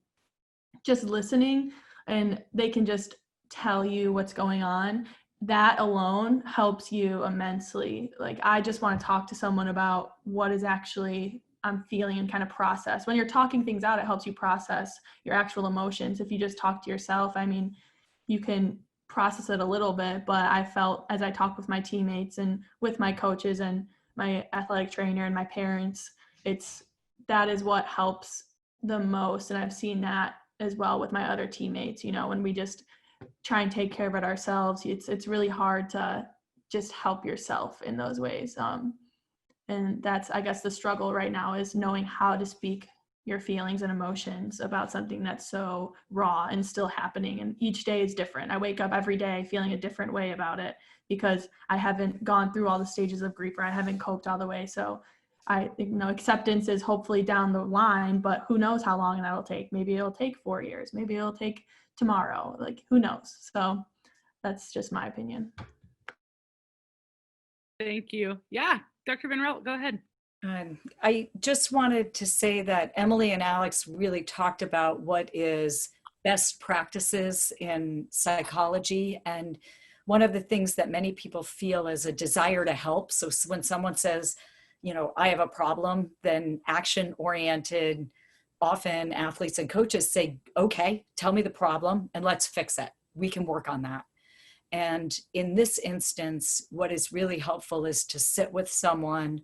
just listening, and they can just tell you what's going on. That alone helps you immensely. Like, I just want to talk to someone about what is actually I'm feeling and kind of process. When you're talking things out, it helps you process your actual emotions. If you just talk to yourself, I mean, you can process it a little bit, but I felt as I talked with my teammates and with my coaches and my athletic trainer and my parents, that is what helps the most. And I've seen that as well with my other teammates. You know, when we just try and take care of it ourselves, it's really hard to just help yourself in those ways. And that's, I guess, the struggle right now is knowing how to speak your feelings and emotions about something that's so raw and still happening. And each day is different. I wake up every day feeling a different way about it because I haven't gone through all the stages of grief, or I haven't coped all the way. So acceptance is hopefully down the line, but who knows how long that'll take. Maybe it'll take 4 years. Maybe it'll take tomorrow. Like, who knows? So that's just my opinion. Thank you. Yeah, Dr. Van Raalt, go ahead. I just wanted to say that Emily and Alex really talked about what is best practices in psychology. And one of the things that many people feel is a desire to help. So when someone says, you know, I have a problem, then action-oriented, often athletes and coaches say, okay, tell me the problem and let's fix it. We can work on that. And in this instance, what is really helpful is to sit with someone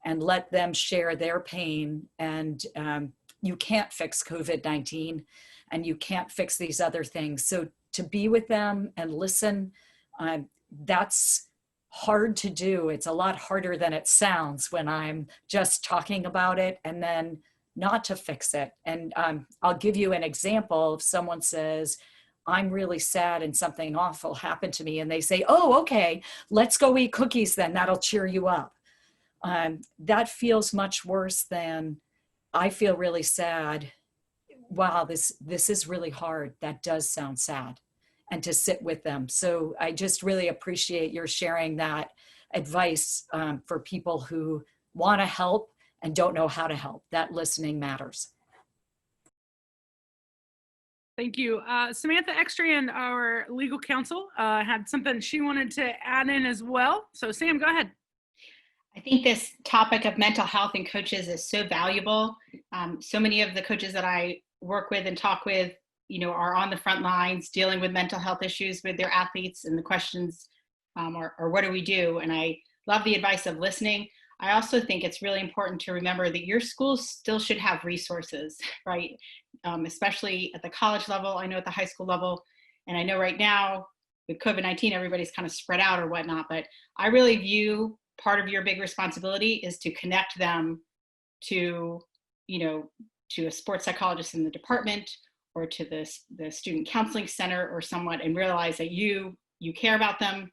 and let them share their pain. And you can't fix COVID-19 and you can't fix these other things. So to be with them and listen, that's hard to do. It's a lot harder than it sounds when I'm just talking about it and then not to fix it. And I'll give you an example. If someone says, I'm really sad and something awful happened to me, and they say, oh, okay, let's go eat cookies then, that'll cheer you up. That feels much worse than I feel really sad. Wow, this is really hard. That does sound sad. And to sit with them. So I just really appreciate your sharing that advice for people who want to help and don't know how to help. That listening matters. Thank you. Samantha Ekstrand, our legal counsel, had something she wanted to add in as well. So Sam, go ahead. I think this topic of mental health in coaches is so valuable. So many of the coaches that I work with and talk with, you know, are on the front lines dealing with mental health issues with their athletes, and the questions or what do we do? And I love the advice of listening. I also think it's really important to remember that your school still should have resources, right? Especially at the college level. I know at the high school level, and I know right now with COVID-19, everybody's kind of spread out or whatnot, but I really view part of your big responsibility is to connect them to, to a sports psychologist in the department, or to the student counseling center or someone, and realize that you care about them.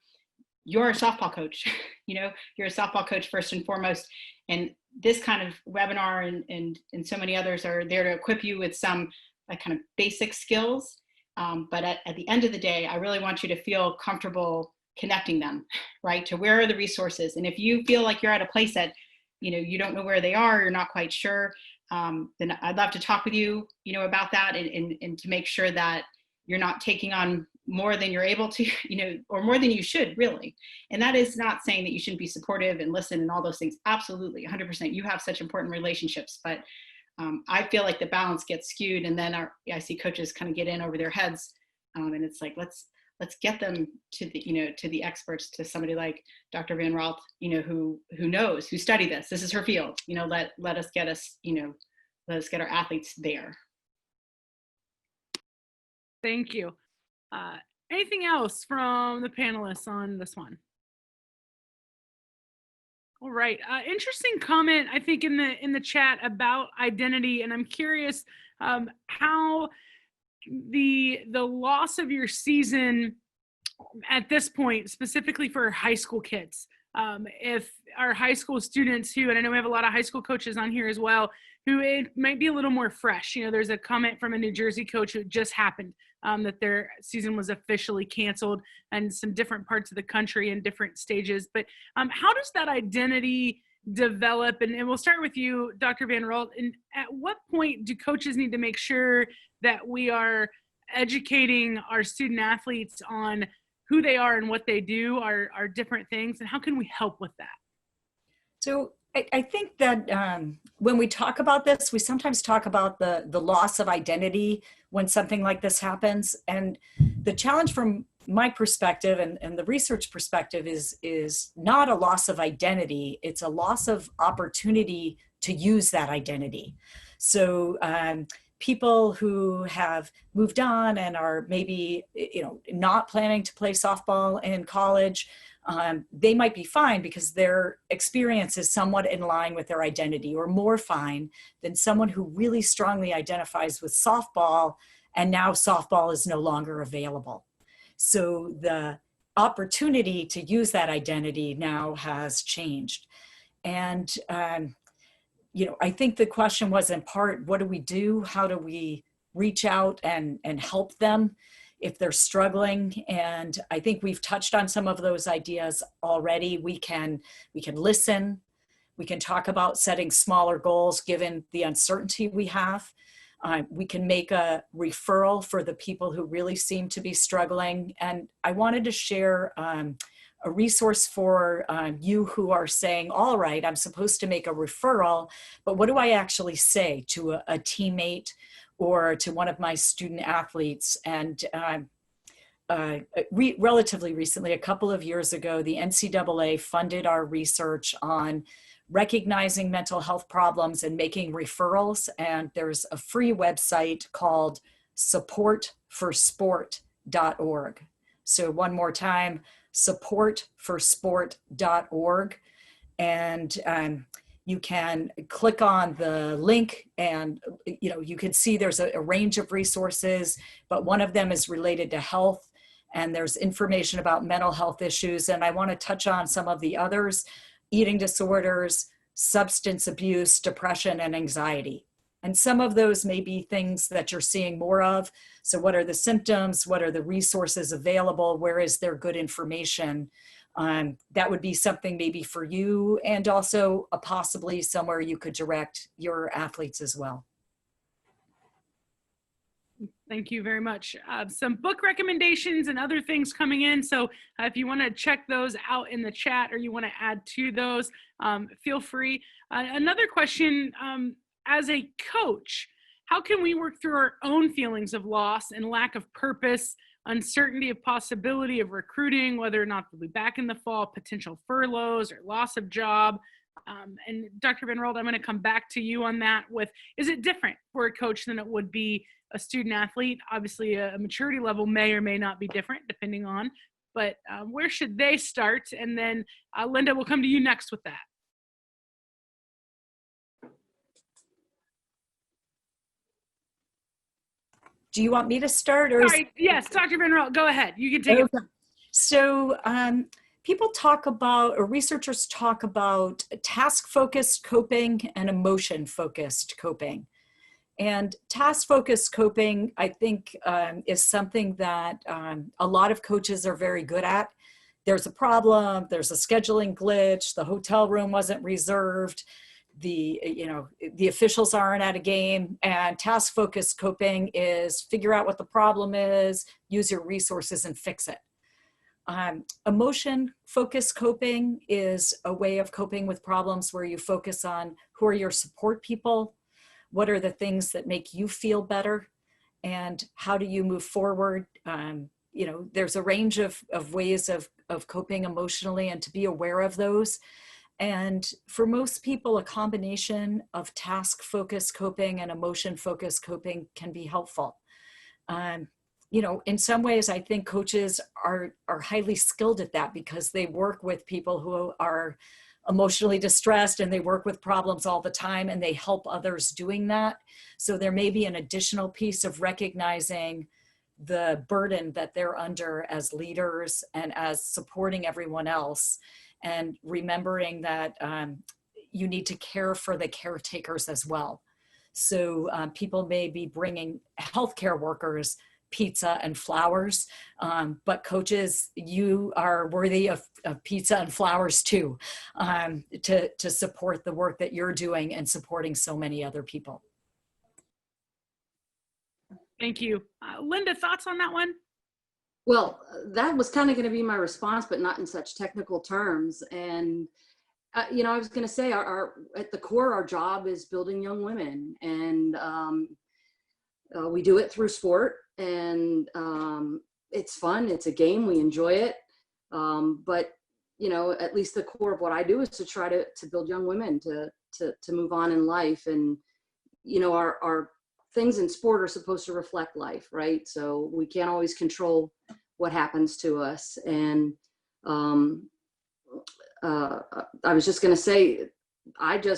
You're a softball coach, you're a softball coach first and foremost. And this kind of webinar and so many others are there to equip you with some kind of basic skills. But at the end of the day, I really want you to feel comfortable connecting them, right? To where are the resources? And if you feel like you're at a place that, you don't know where they are, you're not quite sure, then I'd love to talk with you, about that, and to make sure that you're not taking on more than you're able to, or more than you should, really. And that is not saying that you shouldn't be supportive and listen and all those things. Absolutely, 100%. You have such important relationships, but I feel like the balance gets skewed, and then I see coaches kind of get in over their heads, and it's like, let's get them to the, to the experts, to somebody like Dr. Van Raalt, who knows, who studied this. This is her field. Let us get our athletes there. Thank you. Anything else from the panelists on this one? All right. Interesting comment, I think, in the chat about identity, and I'm curious how the loss of your season at this point, specifically for high school kids, if our high school students who, and I know we have a lot of high school coaches on here as well, who it might be a little more fresh. There's a comment from a New Jersey coach who just happened that their season was officially canceled, and some different parts of the country in different stages. But how does that identity develop? And we'll start with you, Dr. Van Raalt. And at what point do coaches need to make sure that we are educating our student athletes on who they are and what they do are different things, and how can we help with that? So I think that when we talk about this, we sometimes talk about the loss of identity when something like this happens. And the challenge from my perspective and the research perspective is not a loss of identity, it's a loss of opportunity to use that identity. So people who have moved on and are maybe not planning to play softball in college, they might be fine because their experience is somewhat in line with their identity, or more fine than someone who really strongly identifies with softball and now softball is no longer available. So the opportunity to use that identity now has changed. And I think the question was in part, what do we do? How do we reach out and help them if they're struggling? And I think we've touched on some of those ideas already. We can listen. We can talk about setting smaller goals given the uncertainty we have. We can make a referral for the people who really seem to be struggling. And I wanted to share a resource for you who are saying, all right, I'm supposed to make a referral, but what do I actually say to a teammate or to one of my student athletes? And relatively recently, a couple of years ago, the NCAA funded our research on recognizing mental health problems and making referrals. And there's a free website called supportforsport.org. So one more time, supportforsport.org. And you can click on the link and you can see there's a range of resources, but one of them is related to health, and there's information about mental health issues. And I want to touch on some of the others: eating disorders, substance abuse, depression, and anxiety. And some of those may be things that you're seeing more of. So what are the symptoms? What are the resources available? Where is there good information? That would be something maybe for you, and also possibly somewhere you could direct your athletes as well. Thank you very much. Some book recommendations and other things coming in. So if you want to check those out in the chat, or you want to add to those, feel free. Another question, as a coach, how can we work through our own feelings of loss and lack of purpose, uncertainty of possibility of recruiting, whether or not they'll be back in the fall, potential furloughs or loss of job? And Dr. Van Raalt, I'm going to come back to you on that with, is it different for a coach than it would be a student athlete? Obviously, a maturity level may or may not be different depending on, but where should they start? And then Linda, we'll come to you next with that. Do you want me to start? Or Sorry, yes, Dr. Van Raalt, go ahead. You can take it. So people talk about, or researchers talk about, task-focused coping and emotion-focused coping. And task-focused coping, I think, is something that a lot of coaches are very good at. There's a problem, there's a scheduling glitch, the hotel room wasn't reserved, the officials aren't at a game, and task-focused coping is figure out what the problem is, use your resources and fix it. Emotion-focused coping is a way of coping with problems where you focus on who are your support people, what are the things that make you feel better, and how do you move forward. There's a range of ways of coping emotionally, and to be aware of those. And for most people, a combination of task-focused coping and emotion-focused coping can be helpful. In some ways, I think coaches are highly skilled at that because they work with people who are emotionally distressed, and they work with problems all the time, and they help others doing that. So there may be an additional piece of recognizing the burden that they're under as leaders and as supporting everyone else, and remembering that you need to care for the caretakers as well. So people may be bringing healthcare workers pizza and flowers, but coaches, you are worthy of pizza and flowers too, to support the work that you're doing and supporting so many other people. Thank you. Linda, thoughts on that one? Well, that was kind of going to be my response, but not in such technical terms. And, I was going to say at the core, our job is building young women, and we do it through sport, and it's fun. It's a game. We enjoy it. But, at least the core of what I do is to try to build young women to move on in life. And, our things in sport are supposed to reflect life, right? So we can't always control what happens to us. And I was just going to say, I do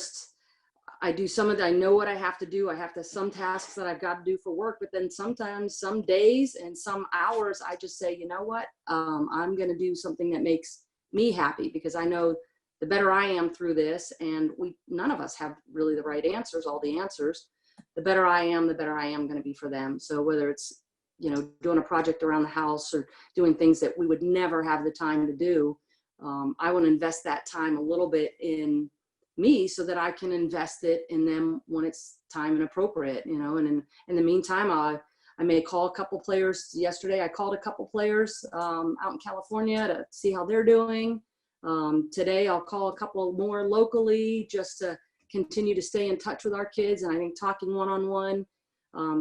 some of that. I know what I have to do. I have some tasks that I've got to do for work, but then sometimes, some days and some hours, I just say, you know what, I'm going to do something that makes me happy, because I know the better I am through this, and none of us have really the right answers, all the answers. The better I am going to be for them. So whether it's, doing a project around the house or doing things that we would never have the time to do, I want to invest that time a little bit in me so that I can invest it in them when it's time and appropriate, and in the meantime, I may call a couple players. Yesterday, I called a couple players out in California to see how they're doing. Today, I'll call a couple more locally just to continue to stay in touch with our kids. And I think talking one-on-one,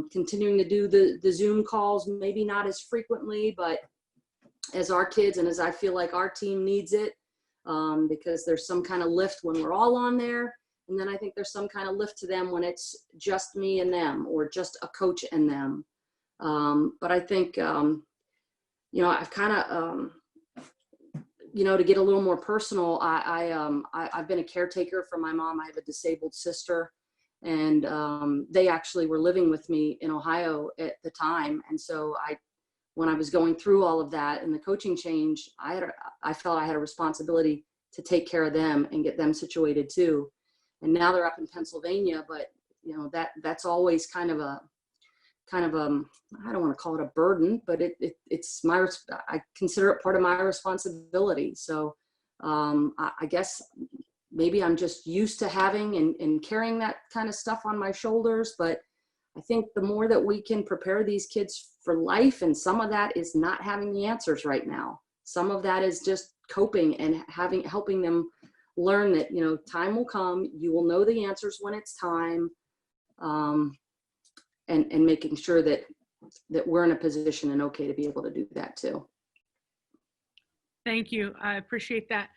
continuing to do the Zoom calls, maybe not as frequently, but as our kids and as I feel like our team needs it, because there's some kind of lift when we're all on there. And then I think there's some kind of lift to them when it's just me and them, or just a coach and them. But I think, I've kind of, to get a little more personal, I've been a caretaker for my mom. I have a disabled sister, and they actually were living with me in Ohio at the time. And so when I was going through all of that and the coaching change, I felt I had a responsibility to take care of them and get them situated too. And now they're up in Pennsylvania, but that's always kind of a, I don't want to call it a burden, but it's I consider it part of my responsibility. So I guess maybe I'm just used to having and carrying that kind of stuff on my shoulders. But I think the more that we can prepare these kids for life, and some of that is not having the answers right now. Some of that is just coping and helping them learn that, time will come, you will know the answers when it's time. And making sure that we're in a position and okay to be able to do that too. Thank you. I appreciate that.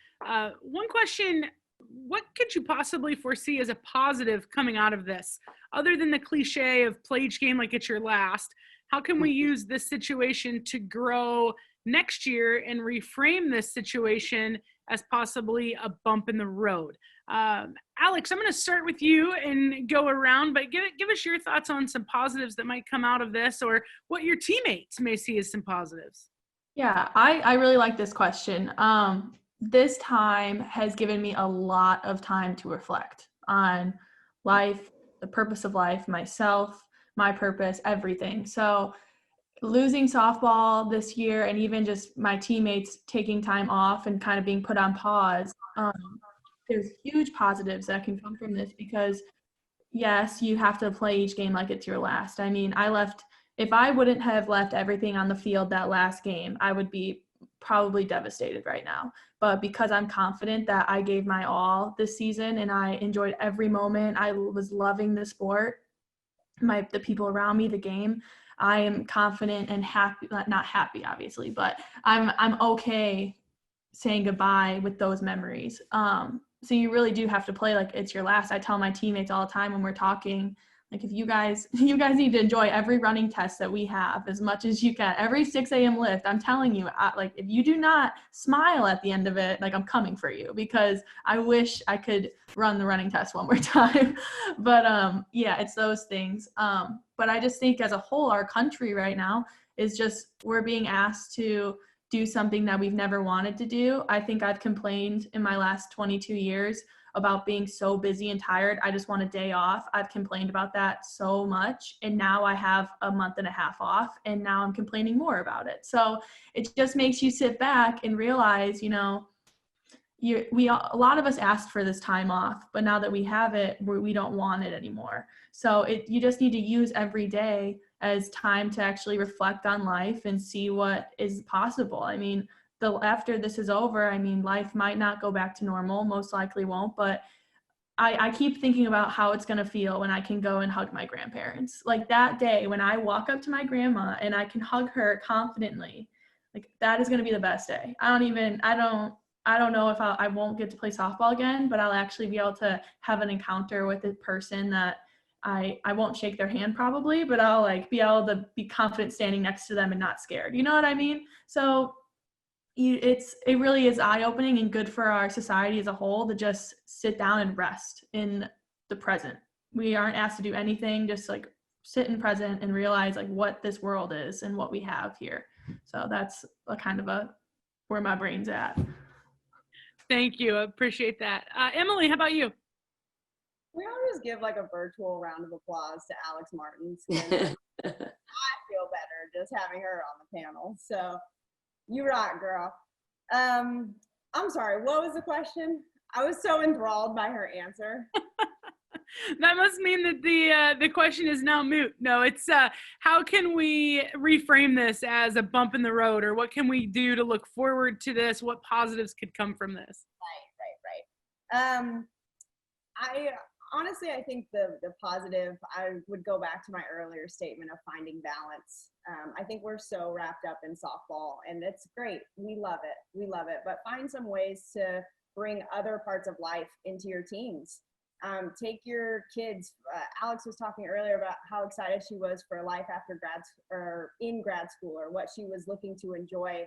One question, what could you possibly foresee as a positive coming out of this? Other than the cliche of play each game like it's your last, how can we use this situation to grow next year and reframe this situation as possibly a bump in the road. Alex, I'm going to start with you and go around, but give us your thoughts on some positives that might come out of this, or what your teammates may see as some positives. Yeah, I really like this question. This time has given me a lot of time to reflect on life, the purpose of life, myself, my purpose, everything. So losing softball this year, and even just my teammates taking time off and kind of being put on pause, there's huge positives that can come from this, because yes, you have to play each game like it's your last. I mean, if I wouldn't have left everything on the field that last game, I would be probably devastated right now. But because I'm confident that I gave my all this season and I enjoyed every moment, I was loving the sport, the people around me, the game, I am confident and happy, not happy obviously, but I'm okay saying goodbye with those memories. So you really do have to play like it's your last. I tell my teammates all the time when we're talking, like, if you guys need to enjoy every running test that we have as much as you can, every 6 a.m. lift. I'm telling you, like, if you do not smile at the end of it, like, I'm coming for you, because I wish I could run the running test one more time. But yeah, it's those things. But I just think as a whole, our country right now is just, we're being asked to do something that we've never wanted to do. I think I've complained in my last 22 years about being so busy and tired. I just want a day off. I've complained about that so much. And now I have a month and a half off, and now I'm complaining more about it. So it just makes you sit back and realize, you know, a lot of us asked for this time off, but now that we have it, we don't want it anymore. So you just need to use every day as time to actually reflect on life and see what is possible. I mean, after this is over, I mean, life might not go back to normal, most likely won't, but I keep thinking about how it's going to feel when I can go and hug my grandparents. Like that day when I walk up to my grandma and I can hug her confidently, like that is going to be the best day. I don't know if I won't get to play softball again, but I'll actually be able to have an encounter with a person that I won't shake their hand probably, but I'll like be able to be confident standing next to them and not scared. You know what I mean? So it really is eye-opening and good for our society as a whole to just sit down and rest in the present. We aren't asked to do anything, just like sit in present and realize like what this world is and what we have here. So that's where my brain's at. Thank you. I appreciate that. Emily, how about you? We all just give like a virtual round of applause to Alex Martens. I feel better just having her on the panel. So you rock, girl. I'm sorry, what was the question? I was so enthralled by her answer. That must mean that the question is now moot. No, it's how can we reframe this as a bump in the road, or what can we do to look forward to this? What positives could come from this? Right. I think the positive, I would go back to my earlier statement of finding balance. I think we're so wrapped up in softball, and it's great. We love it. But find some ways to bring other parts of life into your teams. Take your kids. Alex was talking earlier about how excited she was for life after in grad school, or what she was looking to enjoy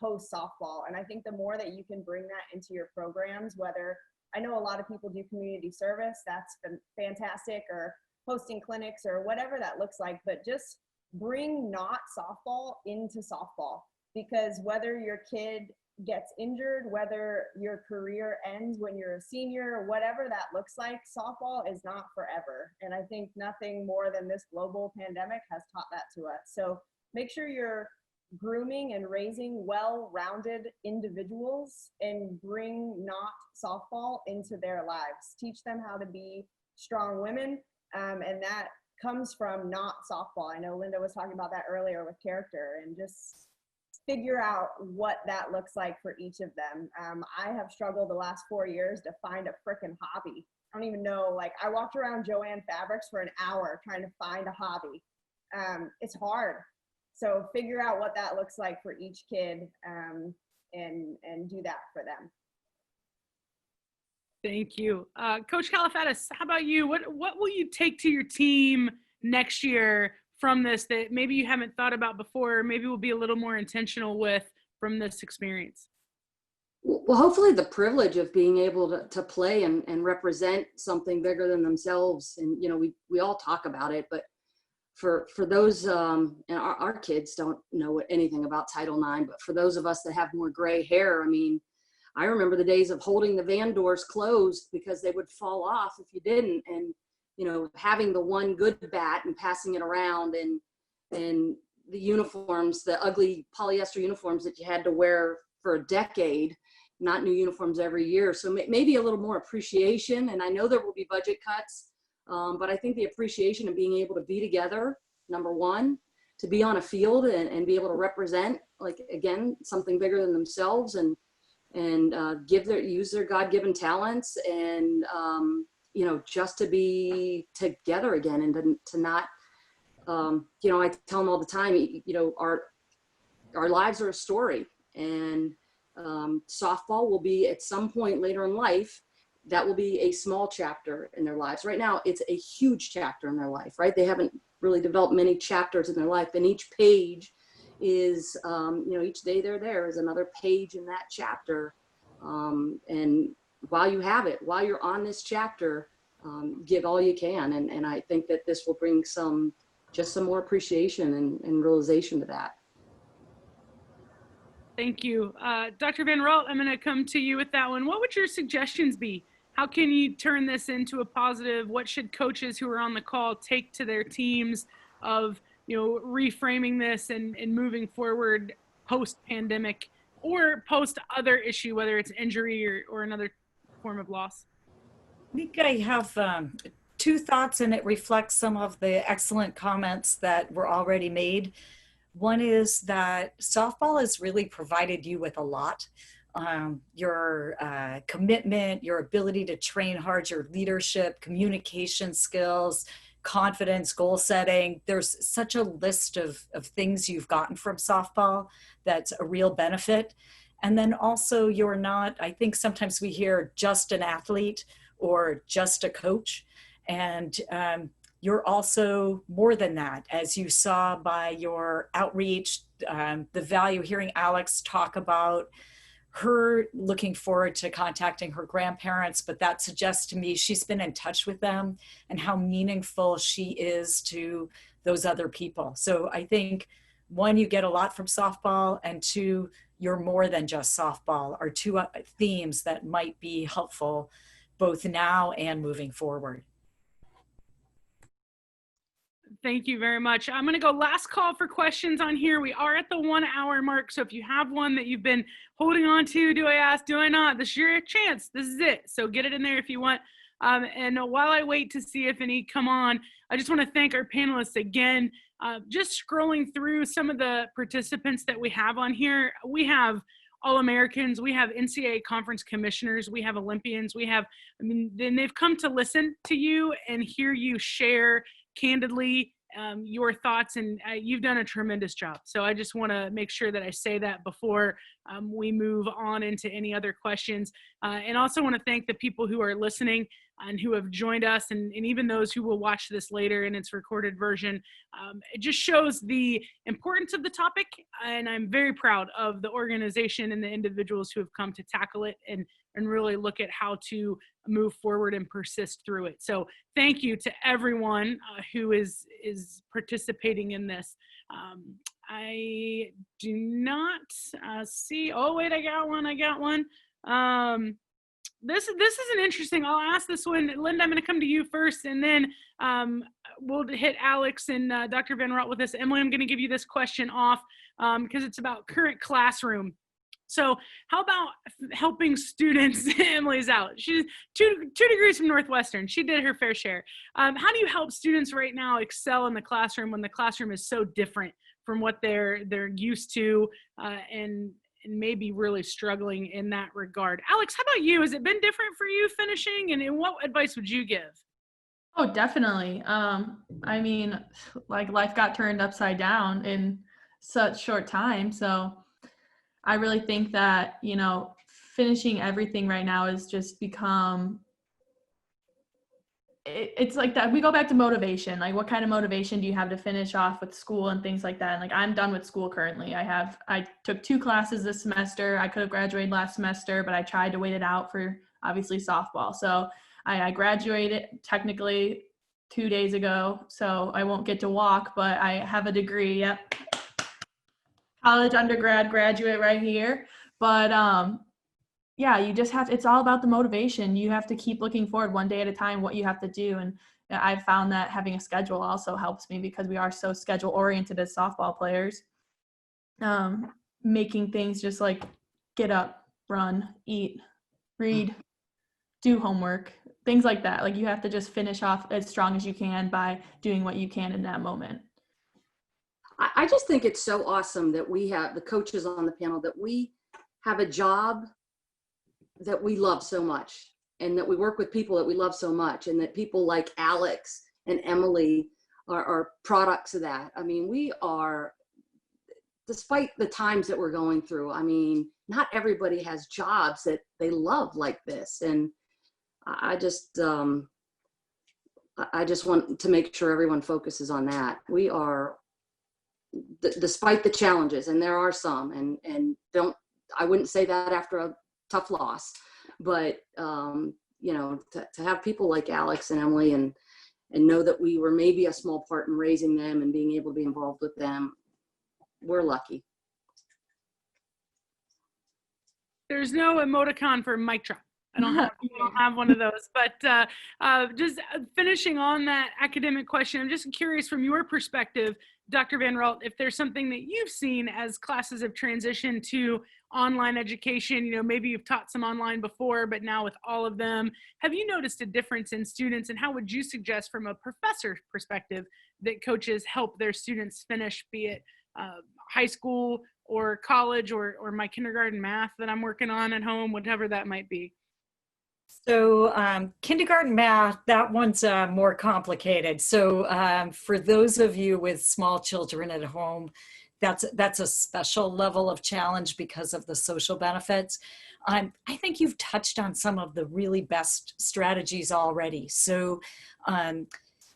post softball. And I think the more that you can bring that into your programs, whether, I know a lot of people do community service, that's been fantastic, or hosting clinics or whatever that looks like, but just bring not softball into softball, because whether your kid gets injured, whether your career ends when you're a senior, whatever that looks like, softball is not forever. And I think nothing more than this global pandemic has taught that to us. So make sure you're grooming and raising well-rounded individuals, and bring not softball into their lives. Teach them how to be strong women, and that comes from not softball. I know Linda was talking about that earlier with character, and just figure out what that looks like for each of them. I have struggled the last 4 years to find a frickin' hobby. I don't even know, like, I walked around Joann Fabrics for an hour trying to find a hobby. It's hard. So figure out what that looks like for each kid, and do that for them. Thank you. Coach Califadis, how about you? What will you take to your team next year from this that maybe you haven't thought about before, or maybe we'll be a little more intentional with from this experience? Well, hopefully the privilege of being able to play and represent something bigger than themselves. And, you know, we all talk about it, but for those, and our kids don't know anything about Title IX, but for those of us that have more gray hair, I mean, I remember the days of holding the van doors closed because they would fall off if you didn't. And, you know, having the one good bat and passing it around, and the uniforms, the ugly polyester uniforms that you had to wear for a decade, not new uniforms every year. So maybe a little more appreciation. And I know there will be budget cuts, but I think the appreciation of being able to be together, number one, to be on a field and be able to represent, like, again, something bigger than themselves, and use their God-given talents, and you know, just to be together again, and to not, you know, I tell them all the time, you know, our lives are a story, and softball will be, at some point later in life, that will be a small chapter in their lives. Right now, it's a huge chapter in their life, right? They haven't really developed many chapters in their life, and each page is, you know, each day they're there is another page in that chapter. And while you have it, while you're on this chapter, give all you can. And I think that this will bring some more appreciation and realization to that. Thank you. Dr. Van Raalt, I'm going to come to you with that one. What would your suggestions be? How can you turn this into a positive? What should coaches who are on the call take to their teams of, you know, reframing this and moving forward post-pandemic or post other issue, whether it's injury or another form of loss? I think I have two thoughts, and it reflects some of the excellent comments that were already made. One is that softball has really provided you with a lot. Your commitment, your ability to train hard, your leadership, communication skills, confidence, goal setting. There's such a list of things you've gotten from softball that's a real benefit. And then also, you're not, I think sometimes we hear just an athlete or just a coach. And you're also more than that, as you saw by your outreach, the value, hearing Alex talk about her looking forward to contacting her grandparents, but that suggests to me she's been in touch with them and how meaningful she is to those other people. So I think, one, you get a lot from softball, and two, you're more than just softball, are two themes that might be helpful both now and moving forward. Thank you very much. I'm going to go last call for questions on here. We are at the 1 hour mark. So if you have one that you've been holding on to, do I ask, do I not? This is your chance. This is it. So get it in there if you want. And while I wait to see if any come on, I just want to thank our panelists again. Just scrolling through some of the participants that we have on here, we have All-Americans, we have NCAA conference commissioners, we have Olympians, we have, I mean, then they've come to listen to you and hear you share candidly your thoughts, and you've done a tremendous job. So I just want to make sure that I say that before we move on into any other questions. And also want to thank the people who are listening and who have joined us, and even those who will watch this later in its recorded version. It just shows the importance of the topic, and I'm very proud of the organization and the individuals who have come to tackle it and really look at how to move forward and persist through it. So thank you to everyone who is participating in this. I do not see, oh wait, I got one. This is an interesting, I'll ask this one. Linda, I'm going to come to you first, and then we'll hit Alex and Dr. Van Raalt with this. Emily, I'm going to give you this question off because it's about current classroom. So how about helping students? Emily's out. She's two degrees from Northwestern. She did her fair share. How do you help students right now excel in the classroom when the classroom is so different from what they're used to and maybe really struggling in that regard? Alex, how about you? Has it been different for you finishing, and what advice would you give? Oh, definitely. I mean, like, life got turned upside down in such short time. So I really think that, you know, finishing everything right now has just become it's like that. We go back to motivation. Like, what kind of motivation do you have to finish off with school and things like that? And like, I'm done with school currently. I took 2 classes this semester. I could have graduated last semester, but I tried to wait it out for obviously softball. So I graduated technically 2 days ago. So I won't get to walk, but I have a degree. Yep. College, undergrad, graduate right here. But yeah, you just have, it's all about the motivation. You have to keep looking forward one day at a time, what you have to do. And I've found that having a schedule also helps me, because we are so schedule oriented as softball players. Making things just like get up, run, eat, read, do homework, things like that. Like, you have to just finish off as strong as you can by doing what you can in that moment. I just think it's so awesome that we have the coaches on the panel, that we have a job that we love so much, and that we work with people that we love so much, and that people like Alex and Emily are products of that. I mean, we are, despite the times that we're going through, I mean, not everybody has jobs that they love like this. And I just want to make sure everyone focuses on that. We are, despite the challenges, and there are some, and I wouldn't say that after a tough loss, but you know, to have people like Alex and Emily and know that we were maybe a small part in raising them and being able to be involved with them, we're lucky. There's no emoticon for mic drop. I don't have one of those. But just finishing on that academic question, I'm just curious from your perspective, Dr. Van Raalt, if there's something that you've seen as classes have transitioned to online education. You know, maybe you've taught some online before, but now with all of them, have you noticed a difference in students? And how would you suggest from a professor perspective that coaches help their students finish, be it high school or college or my kindergarten math that I'm working on at home, whatever that might be? So kindergarten math, that one's more complicated. So for those of you with small children at home, that's a special level of challenge because of the social benefits. I think you've touched on some of the really best strategies already. So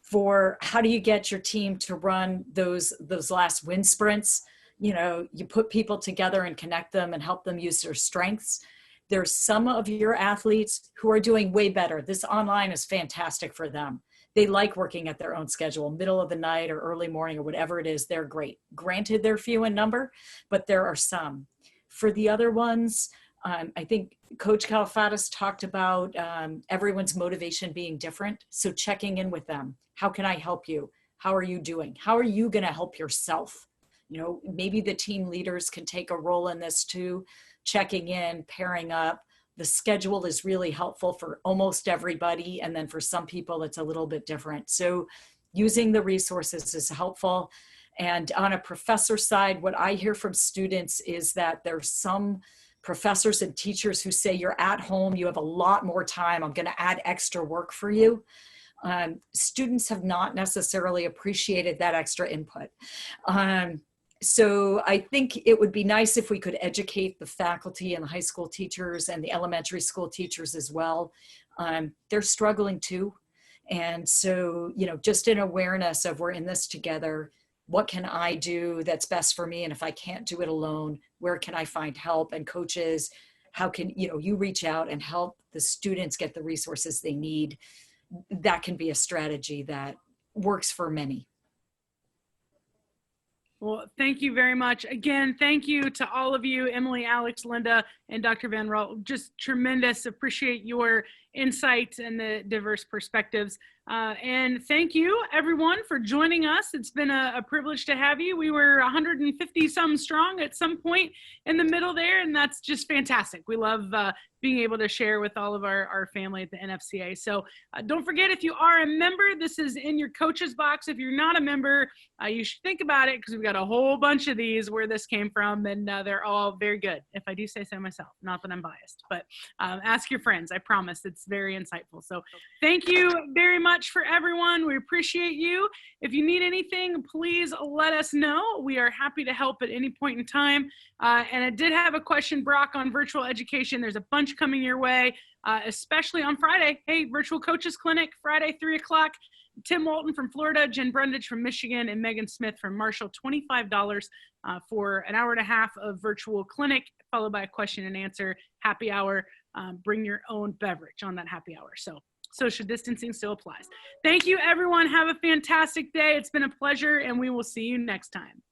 for how do you get your team to run those last wind sprints? You know, you put people together and connect them and help them use their strengths. There's some of your athletes who are doing way better. This online is fantastic for them. They like working at their own schedule, middle of the night or early morning or whatever it is, they're great. Granted, they're few in number, but there are some. For the other ones, I think Coach Califadis talked about everyone's motivation being different. So checking in with them. How can I help you? How are you doing? How are you going to help yourself? You know, maybe the team leaders can take a role in this too. Checking in, pairing up. The schedule is really helpful for almost everybody. And then for some people, it's a little bit different. So using the resources is helpful. And on a professor side, what I hear from students is that there's some professors and teachers who say, you're at home, you have a lot more time, I'm going to add extra work for you. Students have not necessarily appreciated that extra input. So I think it would be nice if we could educate the faculty and the high school teachers and the elementary school teachers as well. They're struggling too. And so, you know, just an awareness of we're in this together. What can I do that's best for me? And if I can't do it alone, where can I find help? And coaches, how can, you know, you reach out and help the students get the resources they need? That can be a strategy that works for many. Well, thank you very much. Again, thank you to all of you, Emily, Alex, Linda, and Dr. Van Raalt. Just tremendous. Appreciate your insights and the diverse perspectives. And thank you, everyone, for joining us. It's been a privilege to have you. We were 150 some strong at some point in the middle there, and that's just fantastic. We love being able to share with all of our family at the NFCA. So don't forget, if you are a member, this is in your coach's box. If you're not a member, you should think about it, because we've got a whole bunch of these where this came from, and they're all very good, if I do say so myself. Not that I'm biased, but ask your friends. I promise it's very insightful. So thank you very much. much for everyone. We appreciate you. If you need anything, please let us know. We are happy to help at any point in time. And I did have a question, Brock, on virtual education. There's a bunch coming your way, especially on Friday. Hey, Virtual Coaches Clinic, Friday, 3 o'clock. Tim Walton from Florida, Jen Brundage from Michigan, and Megan Smith from Marshall, $25 for an hour and a half of virtual clinic, followed by a question and answer, happy hour. Bring your own beverage on that happy hour. So social distancing still applies. Thank you, everyone. Have a fantastic day. It's been a pleasure, and we will see you next time.